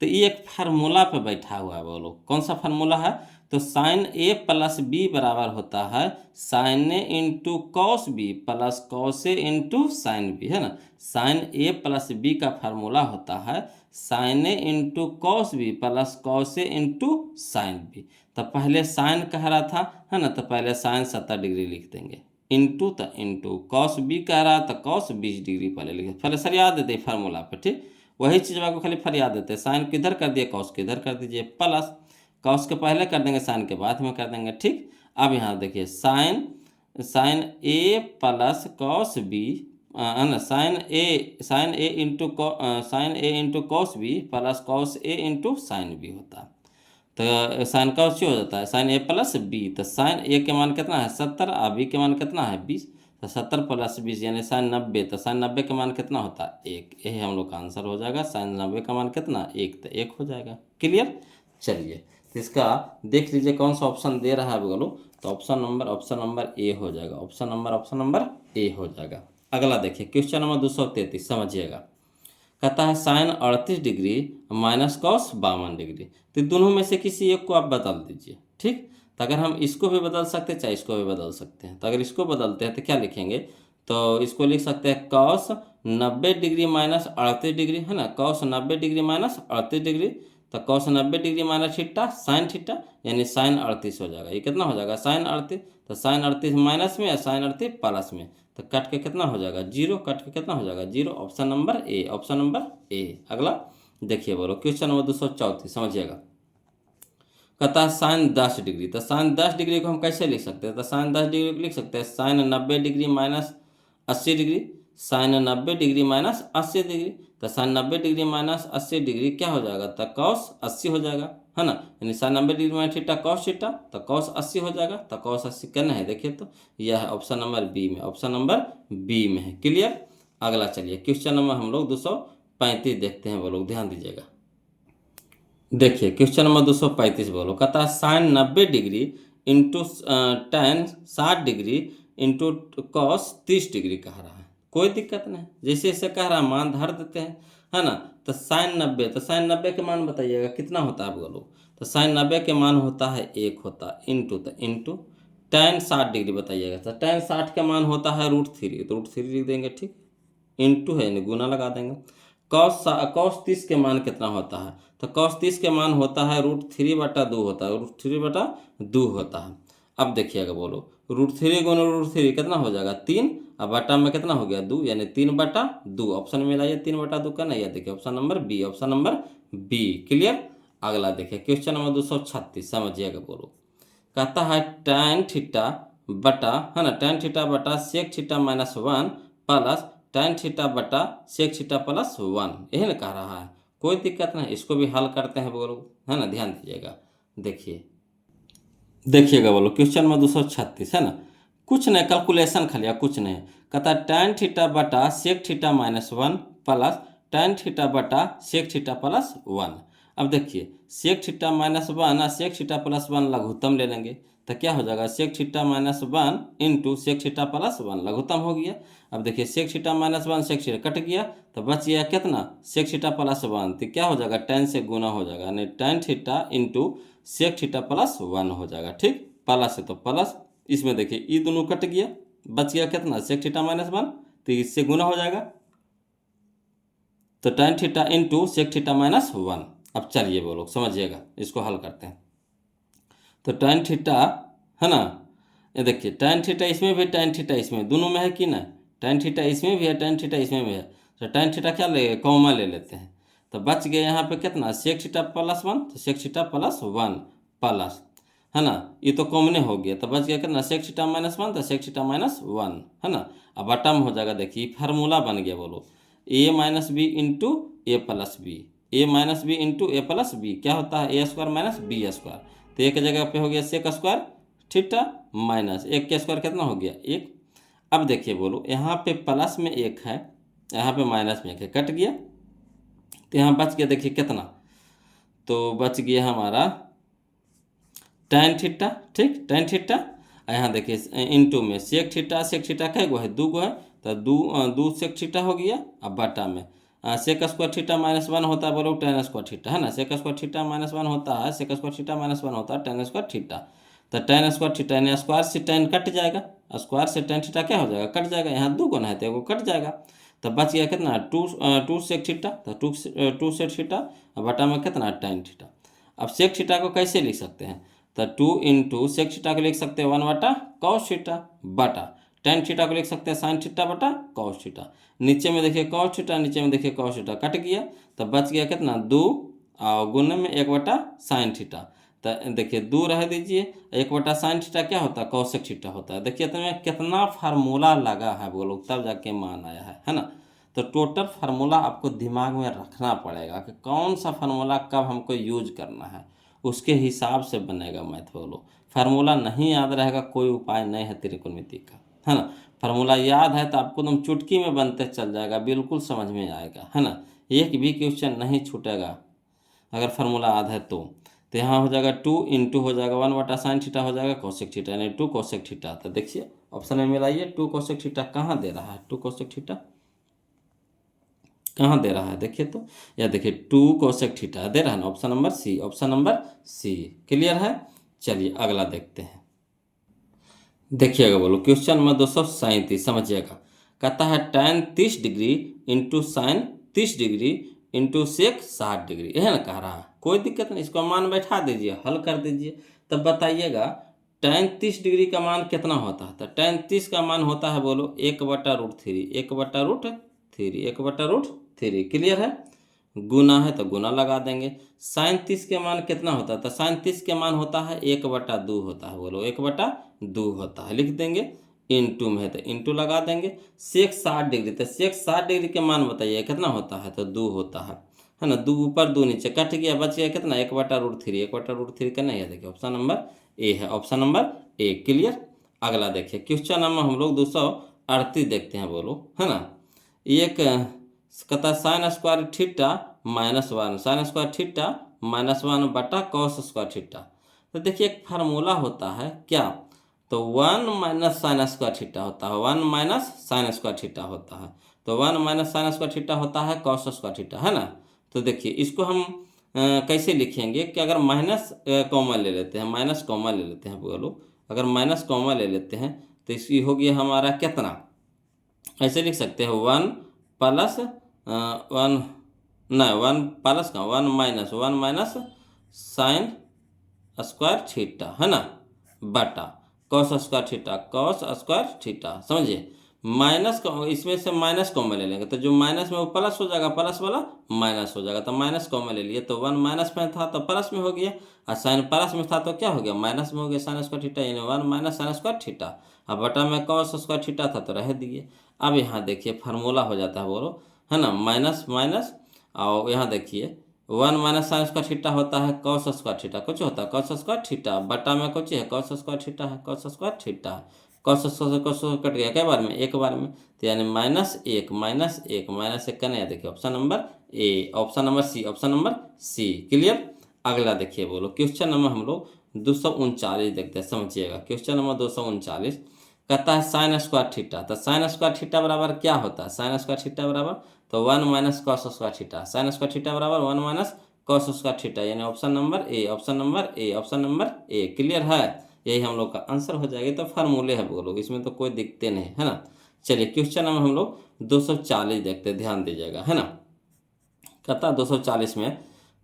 तो ये एक फार्मूला पे बैठा हुआ है, बोलो कौन सा फार्मूला है, तो साइन ए प्लस बी बराबर होता है sine A into cos B plus cos A into sine B, है ना, साइन ए प्लस बी का फार्मूला होता है sine A into cos B plus cos A into sine B. तो पहले साइन कह रहा था, है ना, तो पहले साइन 70 डिग्री लिख देंगे, इंटू तो इंटू कॉस बी कह रहा था कॉस 20 डिग्री पहले लिखे, पहले सरिया देते फार्मूला पे, ठीक वही चीज़ आपको खाली फरियाद देते, साइन किधर कर दिए कॉस किधर कर दीजिए, प्लस कॉस के पहले कर देंगे साइन के बाद में कर देंगे, ठीक। अब यहाँ देखिए sine A plus cos B, है ना, sine A into cos B plus cos A into sine B होता है, तो साइन का हो जाता है साइन ए प्लस बी, तो साइन ए के मान कितना है 70 और बी के मान कितना है 20, तो 70 + 20 यानी sin 90, तो sin 90 का मान कितना होता है 1, यही हम लोग का आंसर हो जाएगा। sin 90 का मान कितना 1, तो 1 हो जाएगा। क्लियर। चलिए तो इसका देख लीजिए कौन सा ऑप्शन दे रहा है बोलो, तो ऑप्शन नंबर ए हो जाएगा। ऑप्शन नंबर ए हो जाएगा। अगला देखिए क्वेश्चन नंबर 233, समझिएगा। कहता है sine 38 degree minus cos 52 degree, तो दोनों में से किसी एक को आप बदल दीजिए। ठीक, तो अगर हम इसको भी बदल सकते हैं चाहे इसको भी बदल सकते हैं, तो अगर इसको बदलते हैं तो क्या लिखेंगे, तो इसको लिख सकते हैं कॉस 90 डिग्री माइनस 38 डिग्री, है ना, कॉस 90 डिग्री माइनस 38 डिग्री, तो cos 90 degree minus theta sine theta, यानी साइन 38 हो जाएगा। ये कितना हो जाएगा साइन 38, तो साइन 38 माइनस में या साइन 38 प्लस में, तो कट के कितना हो जाएगा 0, कट के कितना हो जाएगा 0। Option number A, option number ए। अगला देखिए बोलो क्वेश्चन नंबर 234, समझिएगा। कहता है साइन 10 डिग्री, तो साइन 10 डिग्री को हम कैसे लिख सकते हैं, तो साइन 10 डिग्री को लिख सकते हैं sine 90 degree minus 80 degree, sine 90 degree minus 80 degree, तो साइन 90 डिग्री माइनस 80 डिग्री क्या हो जाएगा, तो कॉस 80 हो जाएगा, है ना, यानी sine 90 degree minus theta cos theta, तो कॉस 80 हो जाएगा। तो कॉस 80 करना है, देखिए तो यह है ऑप्शन नंबर बी में, ऑप्शन नंबर बी में है। क्लियर। अगला चलिए क्वेश्चन नंबर हम लोग 235 देखते हैं, वो लोग ध्यान दीजिएगा। देखिए क्वेश्चन नंबर 235 बोलो, कहता है sine 90 degree into tan 60 degree into cos 30 degree कह रहा है। कोई दिक्कत नहीं, जैसे जैसे कह रहा है मान धर देते हैं, है ना। तो साइन 90, तो साइन 90 के मान बताइएगा कितना होता है आप बोलो, तो साइन 90 के मान होता है 1 होता है, इंटू तो इंटू टेन 60 डिग्री बताइएगा, तो टेन 60 का मान होता है √3, तो √3 लिख देंगे। ठीक, इंटू है यानी गुना लगा देंगे। कॉस 30 के मान कितना होता है, तो कॉस 30 के मान होता है √3/2 होता है, √3/2 होता है। अब देखिएगा बोलो √3 गुना √3 कितना हो जाएगा 3, अब बटा में कितना हो गया 2, यानी 3/2। ऑप्शन में लाइए 3/2 का नहीं है, देखिए option number B, option number B. Clear. अगला देखिए क्वेश्चन नंबर 236, समझिएगा बोलो। कहता है tan थीटा बटा, है ना, tan थीटा बटा sec theta minus 1 plus tan theta बटा सेक थीटा प्लस 1, यही ना कह रहा है। कोई दिक्कत नहीं, इसको भी हल करते हैं बोलो, है ना, ध्यान दीजिएगा। देखिएगा बोलो क्वेश्चन नंबर 236, है ना, कुछ नहीं कैलकुलेशन खाली, कुछ नहीं। कहता है tan थीटा बटा sec theta minus 1 plus tan theta बटा सेक थीटा प्लस 1। अब देखिए सेक थीटा माइनस 1 और सेक थीटा प्लस 1 लघुत्तम ले लेंगे, तो क्या हो जाएगा sec theta minus 1 into sec theta plus 1 लघुत्तम हो गया। अब देखिए sec theta minus 1 sec theta cut गया, तो बच गया कितना सेक थीटा प्लस 1, तो क्या हो जाएगा tan से गुना हो जाएगा, यानी tan theta into sec theta plus 1 हो जाएगा। ठीक, प्लस है तो प्लस, इसमें देखिए ये दोनों कट गया, बच गया कितना सेक थीटा माइनस 1, तो इससे गुना हो जाएगा, तो tan theta into sec theta minus 1। अब चलिए वो लोग समझिएगा, इसको हल करते हैं। तो tan थीटा, है ना, ये देखिए tan थीटा इसमें भी tan थीटा इसमें, दोनों में है कि ना, tan थीटा इसमें भी है tan थीटा इसमें भी है, तो tan थीटा क्या ले कॉमन ले लेते हैं, तो बच गया यहाँ पे कितना सेक थीटा प्लस 1, तो सेक थीटा प्लस 1 प्लस, है ना, ये तो कॉमने हो गया, तो बच गया कितना सेक थीटा माइनस 1, तो सेक थीटा माइनस 1, है ना। अब बटम हो जाएगा, देखिए फार्मूला बन गया बोलो a minus B into A plus B, A minus B into A plus B क्या होता है A square minus B square, तो एक जगह पे हो गया सेक स्क्वायर थीटा माइनस एक के स्क्वायर कितना हो गया 1। अब देखिए बोलो यहाँ पे प्लस में 1 है, यहाँ पे माइनस में 1 है, कट गया, तो यहाँ बच गया देखिए कितना, तो बच गया हमारा tan थीटा। ठीक, tan थीटा, यहाँ देखिए इंटू में सेक थीटा कै गो है 2 गो है, तो 2 सेक थीटा हो गया। अब बटा में सेक स्क्वायर थीटा माइनस 1 होता है बोलो tan स्क्वायर थीटा, है ना, सेक स्क्वायर थीटा माइनस 1 होता है, सेक स्क्वायर थीटा माइनस 1 होता है tan स्क्वायर थीटा, तो tan स्क्वायर थीटा यानी स्क्वायर से tan कट जाएगा, स्क्वायर से tan थीटा क्या हो जाएगा कट जाएगा, यहाँ 2 गुना है तो एगो कट जाएगा, तो बच गया कितना 2 सेक थीटा, तो 2 सेक थीटा, बटा में कितना tan थीटा। अब सेक थीटा को कैसे लिख सकते हैं, तो 2 इंटू सेक थीटा को लिख सकते हैं 1 बटा कॉस थीटा, बटा tan थीटा को लिख सकते हैं साइन थीटा बटा कॉस थीटा, नीचे में देखिए कॉस थीटा, नीचे में देखिए कॉस थीटा कट गया, तो बच गया कितना 2 और गुने में 1 बटा साइन थीटा, तो देखिए 2 रह दीजिए, 1 बटा साइन थीटा क्या होता है कॉसेक थीटा होता है। देखिए तो मैं कितना फार्मूला लगा है वो लोग, तब जाके मान आया है ना। तो टोटल फार्मूला आपको दिमाग में रखना पड़ेगा कि कौन सा फार्मूला कब हमको यूज करना है, उसके हिसाब से बनेगा मैथ। बोलो फार्मूला नहीं याद रहेगा कोई उपाय नहीं है त्रिकोणमिति का, है ना। फार्मूला याद है तो आपको एकदम चुटकी में बनते चल जाएगा, बिल्कुल समझ में आएगा, है ना। एक भी क्वेश्चन नहीं छूटेगा अगर फार्मूला याद है तो यहाँ हो जाएगा 2 इंटू हो जाएगा 1/sin थीटा हो जाएगा कोसेक थीटा, यानी 2 कोसेक थीटा। तो देखिए ऑप्शन में मिलाइए, 2 कोसेक थीटा कहाँ दे रहा है, 2 कोसेक थीटा कहाँ दे रहा है देखिए तो, या देखिए 2 कोसेक थीटा दे रहा है ना, option number C, option number C. Clear है। चलिए अगला देखते हैं। देखिएगा बोलो क्वेश्चन नंबर 237 समझिएगा। कहता है tan 30 degree into sine 30 degree into sec 60 degree, यह ना कह रहा है। कोई दिक्कत नहीं, इसको मान बैठा दीजिए, हल कर दीजिए। तब बताइएगा tan 30 डिग्री का मान कितना होता है। तो tan 30 का मान होता है बोलो 1/√3, 1/√3, 1/√3। क्लियर है। गुना है तो गुना लगा देंगे। साइन 30 के मान कितना होता है, तो साइन 30 के मान होता है 1/2 होता है, बोलो 1/2 होता है, लिख देंगे। इंटू में है तो इंटू लगा देंगे। सेक 60 डिग्री, तो सेक 60 डिग्री के मान बताइए कितना होता है, तो 2 होता है ना। 2 ऊपर 2 नीचे कट गया, बच गया कितना 1/√3, 1/√3 का नहीं है। देखिए ऑप्शन नंबर ए है, ऑप्शन नंबर ए। क्लियर। अगला देखिए क्वेश्चन नंबर हम लोग 238 देखते हैं, बोलो है ना। एक कहता है sign square theta -1, sign square theta -1 बटा कॉस स्क्वायर थीटा। तो देखिए एक फार्मूला होता है क्या, तो 1 माइनस साइन स्क्वायर थीटा होता है, 1 माइनस साइन स्क्वायर थीटा होता है। तो 1 माइनस साइन स्क्वायर थीटा होता है कॉस स्क्वायर थीटा, है ना। तो देखिए इसको हम कैसे लिखेंगे कि अगर माइनस कॉमन ले लेते हैं, माइनस कॉमन ले लेते हैं बोलो, अगर माइनस कॉमन ले लेते हैं तो इसकी होगी हमारा कितना, ऐसे लिख सकते हैं 1 प्लस 1, नहीं 1 प्लस का 1 माइनस साइन स्क्वायर थीटा, है ना, बटा cos square theta, cos square theta. समझिए माइनस इसमें से माइनस कॉमन ले लेंगे तो जो माइनस में वो प्लस हो जाएगा, प्लस वाला माइनस हो जाएगा। तो माइनस कॉमन ले लिए तो 1 माइनस में था तो प्लस में हो गया, और साइन प्लस में था तो क्या हो गया, माइनस में हो गया साइन स्क्वायर थीटा, यानी 1 माइनस साइन स्क्वायर थीटा। अब बटा में कॉस स्क्वायर थीटा था तो रह दिए। अब यहाँ देखिए फार्मूला हो जाता है बोलो, है ना, माइनस माइनस, और यहाँ देखिए 1 माइनस साइन स्क्वायर थीटा होता है कॉस स्क्वायर थीटा, कुछ होता है कॉस स्क्वायर थीटा, बटा में कुछ है कॉस स्क्वायर थीटा है, cos square theta. Cos square cos cut गया कई बार में, एक बार में, तो यानी -1 -1 -1 का नहीं। देखिए option number A, option number C, option number C. Clear. अगला देखिए बोलो क्वेश्चन नंबर हम लोग 239 देखते हैं, समझिएगा। क्वेश्चन नंबर 239 कहता है साइन स्क्वायर थीटा। तो साइन स्क्वायर थीटा बराबर क्या होता है, साइन स्क्वायर थीटा बराबर तो 1 minus cos square theta, sign square theta बराबर 1 माइनस कॉस स्क्वायर थीटा, यानी option number A, option number A, option number A. Clear है। यही हम लोग का आंसर हो जाएगा। तो फार्मूले है बोलो, इसमें तो कोई दिक्कत नहीं है ना। चलिए क्वेश्चन नंबर हम लोग 240 देखते हैं, ध्यान दीजिएगा, है ना। कहता 240 में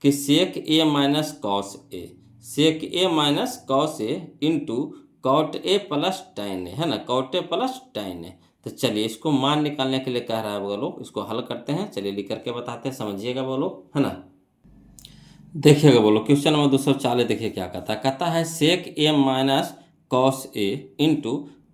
कि sec A minus cos A, sec A minus cos A into cot A plus tan A, है ना, कॉट ए प्लस टाइन ए। तो चलिए इसको मान निकालने के लिए कह रहा है बोलो, इसको हल करते हैं। चलिए लिख करके बताते हैं, समझिएगा बोलो, है ना। देखिएगा बोलो क्वेश्चन नंबर 240 देखिए क्या कहता है sec A minus cos A into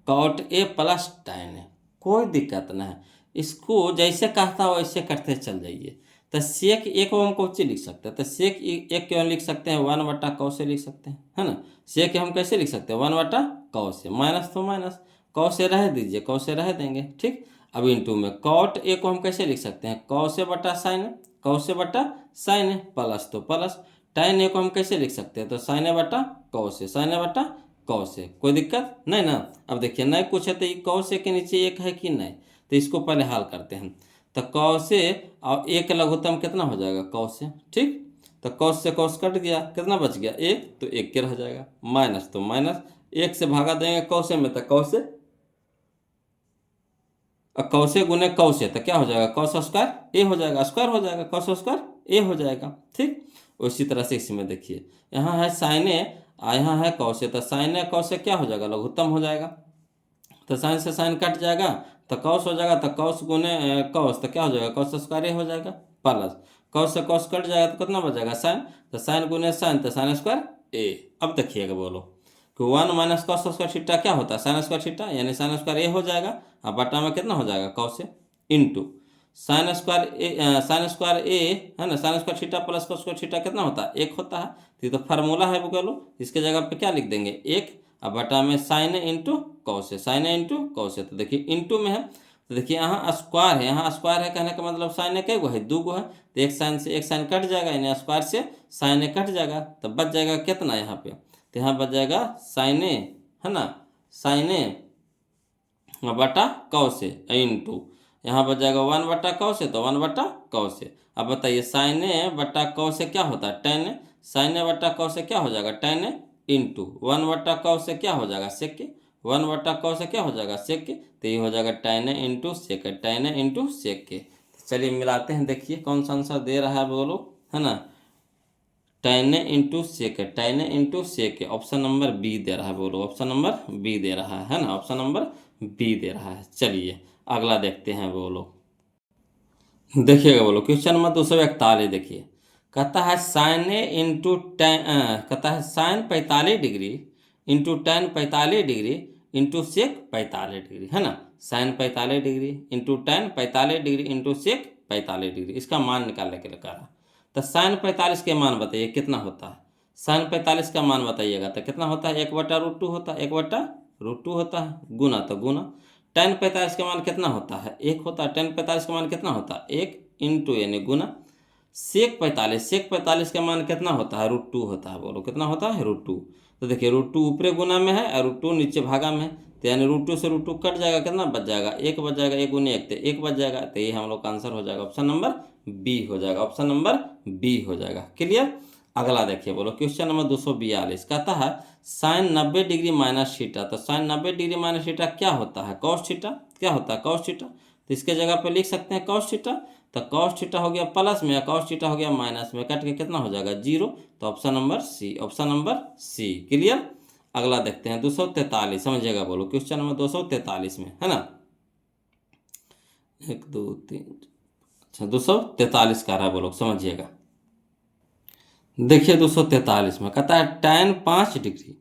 cot A plus tan A. कोई दिक्कत नहीं है, इसको जैसे कहता हो वैसे करते चल जाइए। तो सेक ए को हम कौन लिख सकते हैं, तो सेक एक क्यों लिख सकते हैं 1/cos से लिख सकते हैं, है ना। सेक हम कैसे लिख सकते हैं 1/cos से, माइनस तो माइनस, cos से रह दीजिए, cos से रह देंगे, ठीक। अब इंटू में कॉट ए को हम कैसे लिख सकते हैं cos से बटा साइन, cos से बटा साइन है, प्लस तो प्लस। टाइन ए को हम कैसे लिख सकते हैं, तो साइन ए बटा कॉस है, साइन ए बटा कॉस है, कोई दिक्कत नहीं ना। अब देखिए नहीं कुछ है तो ये कॉस ए के नीचे एक है कि नहीं, तो इसको पहले हल करते हैं। तो कॉस ए और एक लघुत्तम कितना हो जाएगा कॉस ए, ठीक। तो कॉस से कॉस कट गया, कितना बच गया एक, तो एक के रह जाएगा, माइनस तो माइनस, एक से भागा देंगे कॉस ए में तो कॉस ए, और कौसे गुने कौसे तो क्या हो जाएगा कॉस स्क्वायर ए हो जाएगा, स्क्वायर हो जाएगा, कॉस स्क्वायर ए हो जाएगा, ठीक। उसी तरह से इसमें देखिए यहाँ है साइन ए और यहाँ है कौसे, तो साइन ए कौसे क्या हो जाएगा लघुत्तम हो जाएगा। तो साइन से साइन कट जाएगा तो कॉस हो जाएगा, तो कॉस गुने कॉस तो क्या हो जाएगा कॉस स्क्वायर ए हो जाएगा, प्लस कॉस से कॉस कट जाएगा तो कितना बच जाएगा साइन, तो साइन गुने साइन तो साइन स्क्वायर ए। अब देखिएगा बोलो कि 1 माइनस कॉस स्क्वायर थीटा क्या होता है साइन स्क्वायर थीटा, यानी साइन स्क्वायर ए हो जाएगा, अब बटा में कितना हो जाएगा cos A into sine square A, sine square ए है ना, sign square theta plus cos square theta कितना होता है एक होता है। तो ये तो फार्मूला है बोलो, इसके जगह पे क्या लिख देंगे एक, अब बटा में sign A into cos A, sign A into cos A. तो देखिए इंटू में है, तो देखिए यहाँ स्क्वायर है, यहाँ स्क्वायर है कहने का मतलब साइन ए कई गो है, 2 गो है, तो एक साइन से एक साइन कट जाएगा, यानी स्क्वायर से साइन ए कट जाएगा, तो बच जाएगा कितना यहाँ पे, तो यहाँ बच जाएगा साइन ए, है ना, साइन ए बटा कॉस ए इंटू, यहाँ बच जाएगा 1 बटा कॉस ए, तो 1 बटा कॉस ए। अब बताइए साइन ए बटा कॉस ए क्या होता है, टेन ए, साइन ए बटा कॉस ए क्या हो जाएगा, टेन ए इंटू 1 बटा कॉस ए क्या हो जाएगा, सेक ए, 1 बटा कॉस ए क्या हो जाएगा, सेक ए, तो ये हो जाएगा टेन ए इंटू सेक ए, टेन ए इंटू सेक ए। चलिए मिलाते हैं, देखिए कौन सा आंसर दे रहा है बोलो, है ना, टेन ए इंटू सेक ए, टेन ए इंटू सेक ए, ऑप्शन नंबर बी दे रहा है बोलो, ऑप्शन नंबर बी दे रहा है ना, ऑप्शन नंबर बी दे रहा है। चलिए अगला देखते हैं बोलो, देखिएगा बोलो क्वेश्चन नंबर 241, देखिए कहता है साइन ए इंटू टेन, कहता है sine 45 degree into tan 45 degree into sec 45 degree, है ना, sine 45 degree into tan 45 degree into sec 45 degree, इसका मान निकालने के लिए कह रहा। तो साइन 45 के मान बताइए कितना होता है, साइन 45 का मान बताइएगा तो कितना होता है, 1/√2 होता है, 1/√2 होता है, गुना तो गुना, टेन 45 का मान कितना होता है, 1 होता है, टेन 45 का मान कितना होता है, 1 इंटू यानी गुना, सेक 45 का मान कितना होता है, √2 होता है, बोलो कितना होता है, √2। तो देखिए √2 ऊपरे गुना में है और √2 नीचे भागा में है, तो यानी √2 से √2 कट जाएगा, कितना बच जाएगा, 1 बच जाएगा, 1 गुने 1 तो 1 बच जाएगा, तो ये हम लोग का आंसर हो जाएगा, ऑप्शन नंबर बी हो जाएगा, ऑप्शन नंबर बी हो जाएगा। क्लियर। अगला देखिए बोलो क्वेश्चन नंबर 242, कहता है साइन 90 डिग्री माइनस थीटा, तो साइन 90 डिग्री माइनस थीटा क्या होता है, कॉस थीटा, क्या होता है कॉस थीटा, तो इसके जगह पे लिख सकते हैं कॉस थीटा, तो कॉस थीटा हो गया प्लस में, कॉस थीटा हो गया माइनस में, कट के कितना हो जाएगा 0, तो option number C, option number C. Clear. अगला देखते हैं 243, समझिएगा बोलो क्वेश्चन नंबर 243 में, है ना, 1 2 3, अच्छा 243 का रहा है, बोलो समझिएगा। देखिए 243 में कहता है tan 5 degree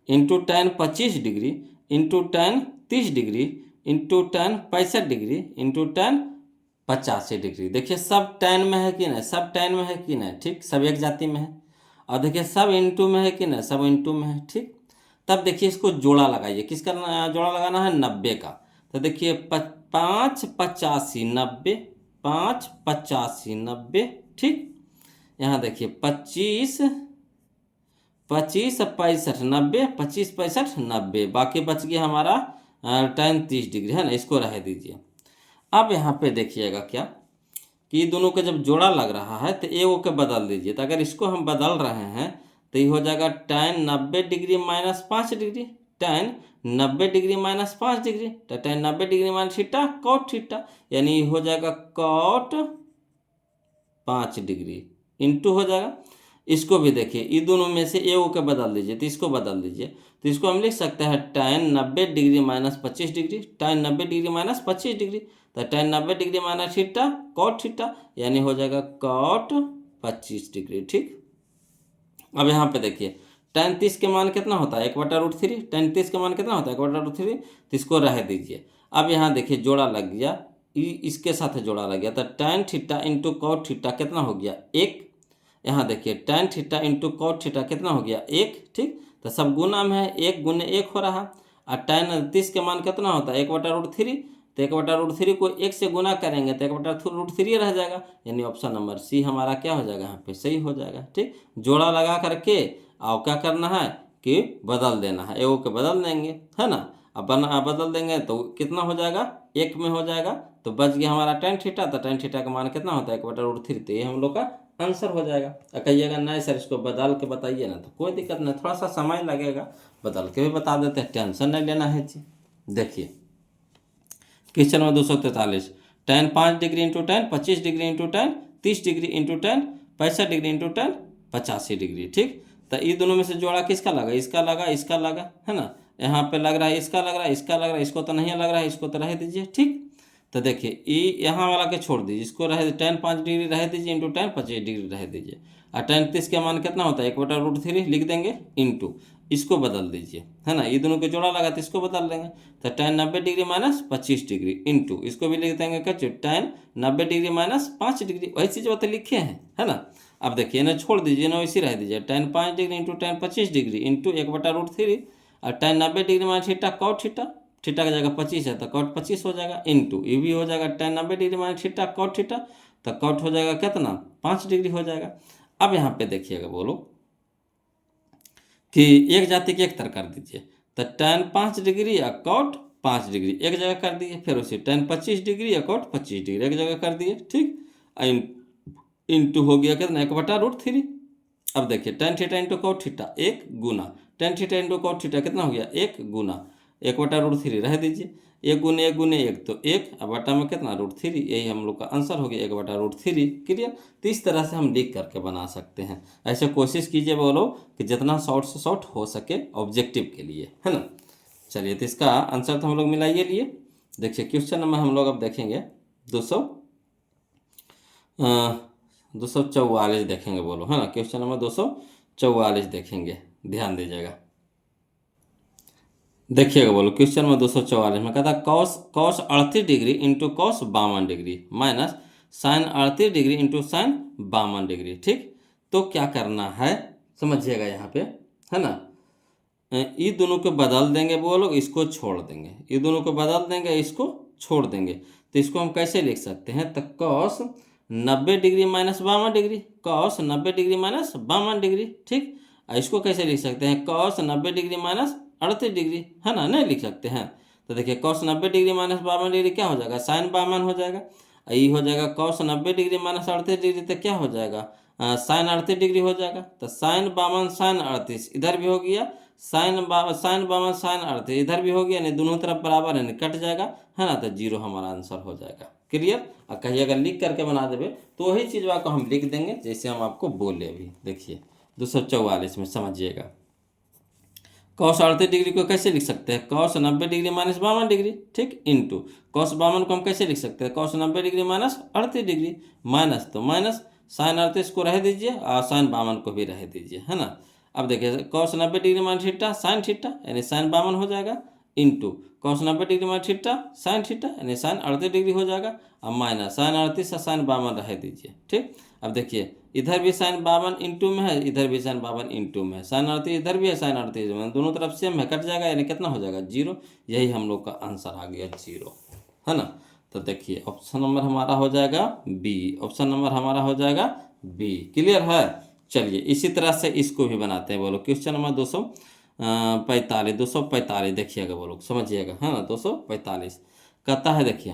into tan 25 degree into tan 30 degree into tan 65 degree into tan 85 degree. देखिए सब tan में है कि नहीं, सब tan में है कि नहीं, ठीक, सब एक जाति में है, और देखिए सब इंटू में है कि नहीं, सब इंटू में है, ठीक। तब देखिए इसको जोड़ा लगाइए, किसका जोड़ा लगाना है, 90 का, तो देखिए 5 85 90, 5 85 90, ठीक। यहाँ देखिए 25 65 90, 25 65 90, बाकी बच गया हमारा tan 30 डिग्री, है ना, इसको रह दीजिए। अब यहाँ पे देखिएगा क्या कि दोनों का जब जोड़ा लग रहा है तो ए ओ के बदल दीजिए, तो अगर इसको हम बदल रहे हैं तो ये हो जाएगा tan 90 degree minus 5 degree, tan 90 degree minus 5 degree, तो tan 90 degree minus theta cot theta, यानी हो जाएगा कॉट 5 डिग्री इंटू हो जाएगा। इसको भी देखिए ये दोनों में से ए ओ के बदल दीजिए, तो इसको बदल दीजिए, तो इसको हम लिख सकते हैं tan 90 degree minus 25 degree, tan 90 degree minus 25 degree, तो tan 90 degree minus theta cot theta, यानी हो जाएगा कॉट 25 डिग्री, ठीक। अब यहाँ पे देखिए tan 30 के मान कितना होता है, 1/√3, tan 30 का मान कितना होता है 1/√3, तो इसको रह दीजिए। अब यहाँ देखिए जोड़ा लग गया, इसके साथ जोड़ा लग गया, तो tan theta into cot theta कितना हो गया 1, यहाँ देखिए tan theta into cot theta कितना हो गया 1, ठीक, तो सब गुना में है, 1 गुने 1 हो रहा, और tan 30 के मान कितना होता है 1/√3, तो 1/√3 को 1 से गुना करेंगे तो 1/√3 रह जाएगा, यानी ऑप्शन नंबर सी हमारा क्या हो जाएगा, यहाँ पे सही हो जाएगा, ठीक। जोड़ा लगा करके और क्या करना है कि बदल देना है, ए ओ के बदल देंगे, है ना, अब बदल देंगे तो कितना हो जाएगा 1 में हो जाएगा, तो बच गया हमारा tan थीटा, तो tan थीटा का मान कितना होता है 1/√3, तो ये हम लोग का आंसर हो जाएगा। कहिएगा नहीं सर इसको बदल के बताइए ना, तो कोई दिक्कत नहीं, थोड़ा सा समय लगेगा, बदल के भी बता देते हैं, टेंशन नहीं लेना है जी। देखिए question number 243, tan 5 degree into tan 25 degree into tan 30 degree into tan 65 degree into tan 85 degree, ठीक। तो ये दोनों में से जोड़ा किसका लगा, इसका लगा, इसका लगा, है ना, यहाँ पे लग रहा है इसका लग रहा है, इसका लग रहा है, इसको तो नहीं लग रहा है, इसको तो रह दीजिए, ठीक। तो देखिए ये यहाँ वाला के छोड़ दीजिए, इसको रह tan 5 डिग्री रह दीजिए इंटू tan 25 डिग्री रह दीजिए, और tan 30 का मान कितना होता है 1/√3 लिख देंगे इंटू, इसको बदल दीजिए, है ना, ये दोनों के जोड़ा लगा तो इसको बदल देंगे, तो tan 90 degree minus 25 degree into, इसको भी लिख देंगे क्या tan 90 डिग्री माइनस 5 डिग्री, वही चीज़ बात लिखे हैं, है ना। अब देखिए ना छोड़ दीजिए ना, इसी रह दीजिए tan 5 degree into tan 25 degree into 1/√3, और tan 90 degree minus theta cot theta, theta की जगह 25 है तो कॉट 25 हो जाएगा, इंटू ये भी हो जाएगा tan 90 degree minus theta cot theta, तो कॉट हो जाएगा कितना 5 डिग्री हो जाएगा। अब यहाँ पे देखिएगा बोलो कि एक जाति के एक तरह कर दीजिए, तो tan 5 डिग्री या कॉट 5 डिग्री एक जगह कर दिए, फिर उसे tan 25 डिग्री या कॉट 25 डिग्री एक जगह कर दिए, ठीक। इंटू हो गया कितना 1/√3। अब देखिए tan theta into cot theta 1 गुना tan theta into cot theta कितना हो गया 1 गुना 1/√3 रह दीजिए, 1 गुने 1 गुने 1 तो 1, अब बटा में कितना √3, यही हम लोग का आंसर हो गया 1/√3। क्लियर। तो इस तरह से हम लिख करके बना सकते हैं। ऐसे कोशिश कीजिए बोलो कि जितना शॉर्ट से शॉर्ट हो सके ऑब्जेक्टिव के लिए, है ना। चलिए, तो इसका आंसर तो हम लोग मिलाइए लिए। देखिए क्वेश्चन नंबर हम लोग अब देखेंगे 244 देखेंगे बोलो, है ना। क्वेश्चन नंबर 244 देखेंगे, ध्यान दीजिएगा। देखिएगा बोलो क्वेश्चन में 244 में कहता cos 38 degree into cos 52 degree minus sine 38 degree into sine 52 degree, ठीक। तो क्या करना है समझिएगा यहाँ पे, है ना। ये दोनों को बदल देंगे बोलो, इसको छोड़ देंगे, ये दोनों को बदल देंगे, इसको छोड़ देंगे। तो इसको हम कैसे लिख सकते हैं, तो cos 90 degree minus 52 degree, cos 90 degree minus 52 degree, ठीक। इसको कैसे लिख सकते हैं, कॉस 90 डिग्री माइनस 38 डिग्री, है ना, नहीं लिख सकते हैं। तो देखिए कॉस 90 डिग्री माइनस 52 डिग्री क्या हो जाएगा, साइन 52 हो जाएगा। ये हो जाएगा कॉस 90 डिग्री माइनस 38 डिग्री, तो क्या हो जाएगा साइन 38 डिग्री हो जाएगा। तो साइन 52 साइन 38 इधर भी हो गया, साइन 52 साइन 38 इधर भी हो गया, नहीं दोनों तरफ बराबर है, नहीं कट जाएगा, है ना। तो 0 हमारा आंसर हो जाएगा। क्लियर। और कहीं अगर लिख करके बना देवे तो वही चीज़ को हम लिख देंगे जैसे हम आपको बोले अभी। देखिए 244 में समझिएगा, कॉस 38 डिग्री को कैसे लिख सकते हैं, कॉस 90 डिग्री माइनस 52 डिग्री, ठीक, इंटू कॉस 52 को हम कैसे लिख सकते हैं, cos 90 degree minus 38 degree, minus तो माइनस साइन 38 को रह दीजिए और साइन 52 को भी रह दीजिए, है ना। अब देखिए cos 90 degree minus theta sine theta यानी साइन 52 हो जाएगा, into cos 90 degree minus theta sine theta यानी साइन 38 डिग्री हो जाएगा, अब माइनस साइन 38 साइन 52 रह दीजिए, ठीक। अब देखिए इधर भी साइन 52 इंटू में है, इधर भी साइन 52 इंटू में है, साइन 38 इधर भी है, साइन 38 में, दोनों तरफ सेम है, कट जाएगा यानी कितना हो जाएगा 0। यही हम लोग का आंसर आ गया 0, है ना। तो देखिए ऑप्शन नंबर हमारा हो जाएगा बी, ऑप्शन नंबर हमारा हो जाएगा बी। क्लियर है। चलिए इसी तरह से इसको भी बनाते हैं, बोलो क्वेश्चन नंबर 245 देखिएगा बोलो, समझिएगा, है ना। 245 कहता है, देखिए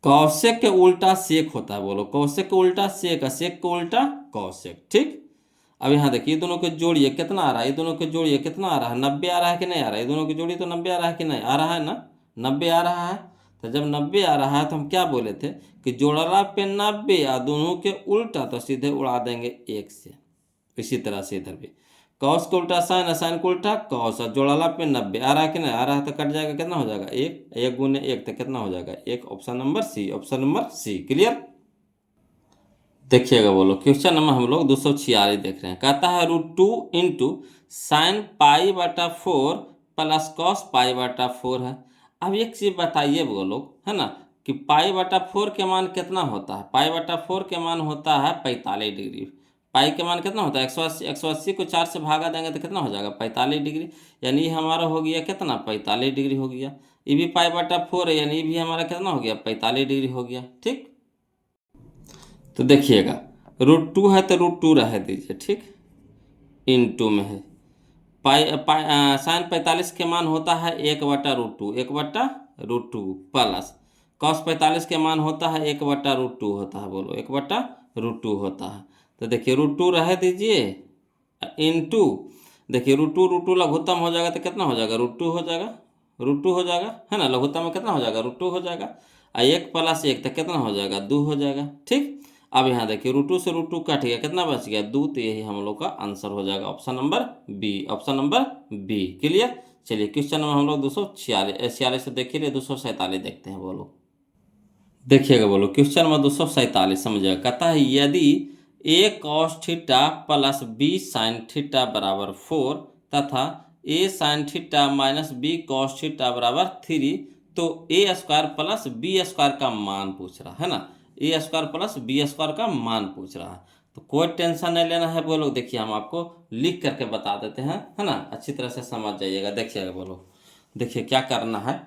कौशिक के उल्टा सेक होता है, बोलो कौशिक के उल्टा सेक, सेक के उल्टा कौशिक, ठीक। अब यहाँ देखिए दोनों को जोड़िए कितना आ रहा है, ये दोनों को जोड़िए कितना आ रहा है, 90 आ रहा है कि नहीं आ रहा है, ये दोनों की जोड़ी तो 90 आ रहा है कि नहीं आ रहा है ना, 90 आ रहा है। तो जब 90 आ रहा है तो हम क्या बोले थे कि जोड़ला पे 90 या दोनों के उल्टा तो सीधे उड़ा देंगे 1 से। इसी तरह से इधर भी कॉस को उल्टा साइन है, साइन को उल्टा कॉस, और जोड़ाला पे 90 आ रहा है कि नहीं आ रहा है, तो कट जाएगा, कितना हो जाएगा 1, 1 गुने 1 तो कितना हो जाएगा 1, option number C, option number C. Clear. देखिएगा बोलो क्वेश्चन नंबर हम लोग 246 देख रहे हैं, कहता है √2 इंटू साइन π/4 प्लस कॉस π/4 है। अब एक चीज़ बताइए बोलो, है ना, कि π/4 के मान कितना होता है, π/4 के मान होता है 45 डिग्री। पाई के मान कितना होता है 180, 180 को 4 से भागा देंगे तो कितना हो जाएगा 45 डिग्री, यानी ये हमारा हो गया कितना 45 डिग्री हो गया। ये भी π/4 है यानी ये भी हमारा कितना हो गया 45 डिग्री हो गया, ठीक। तो देखिएगा √2 है तो √2 रह दीजिए, ठीक, इंटू में है साइन 45 के मान होता है 1/√2, 1/√2 प्लस कॉस 45 के मान होता है 1/√2 होता है, बोलो 1/√2 होता है। तो देखिए √2 रह दीजिए इंटू, देखिए √2 लघुत्तम हो जाएगा तो कितना हो जाएगा √2 हो जाएगा, √2 हो जाएगा, है ना, लघुत्तम में कितना हो जाएगा √2 हो जाएगा, 1 + 1 तो कितना हो जाएगा 2 हो जाएगा, ठीक। अब यहाँ देखिए √2 से √2 कट गया, कितना बच गया 2, तो यही हम लोग का आंसर हो जाएगा option number B, option number B. Clear. चलिए क्वेश्चन नंबर हम लोग 246 से देखिए 247 देखते हैं, बोलो देखिएगा बोलो क्वेश्चन नंबर 247 समझिएगा, कहता है यदि a cos theta plus b sin theta बराबर 4 तथा a sin theta minus b cos theta बराबर 3, तो a² प्लस b² का मान पूछ रहा है ना, a² प्लस b² का मान पूछ रहा है। तो कोई टेंशन नहीं लेना है बोलो। देखिए हम आपको लिख करके बता देते हैं, है ना, अच्छी तरह से समझ जाइएगा। देखिएगा बोलो, देखिए क्या करना है।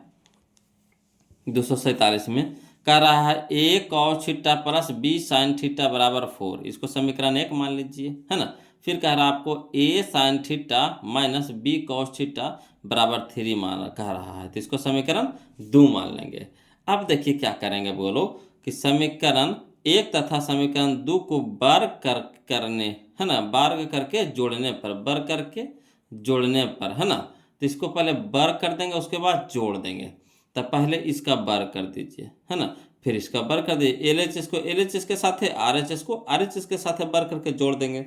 247 में कह रहा है a cos theta plus b sin theta बराबर 4, इसको समीकरण 1 मान लीजिए, है ना। फिर कह रहा है आपको a sin theta minus b cos theta बराबर 3 मान कह रहा है, तो इसको समीकरण 2 मान लेंगे। अब देखिए क्या करेंगे बोलो कि समीकरण 1 तथा समीकरण 2 को वर्ग करने, है ना, वर्ग करके जोड़ने पर, वर्ग करके जोड़ने पर, है ना, तो इसको पहले वर्ग कर देंगे उसके बाद जोड़ देंगे। तो पहले इसका वर्ग कर दीजिए, है ना, फिर इसका वर्ग कर दीजिए। LHS को LHS के साथ, RHS को RHS के साथ वर्ग करके जोड़ देंगे,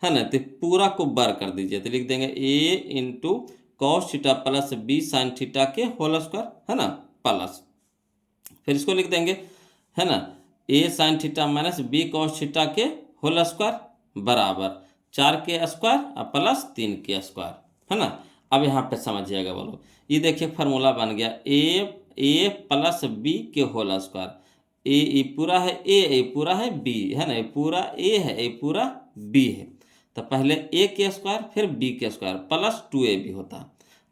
है ना। तो पूरा को वर्ग कर दीजिए, तो लिख देंगे a into cos theta plus b sine theta के होल स्क्वायर, है ना, प्लस फिर इसको लिख देंगे, है ना, a sine theta minus b cos theta के होल स्क्वायर बराबर 4 के स्क्वायर और प्लस 3 के स्क्वायर, है ना। अब यहाँ पे समझिएगा बोलो, ये देखिए फार्मूला बन गया a प्लस b के होल स्क्वायर। ये पूरा है a, ये पूरा है b, है ना, ये पूरा a है, ये पूरा b है। तो पहले a के स्क्वायर फिर b के स्क्वायर प्लस 2ab होता।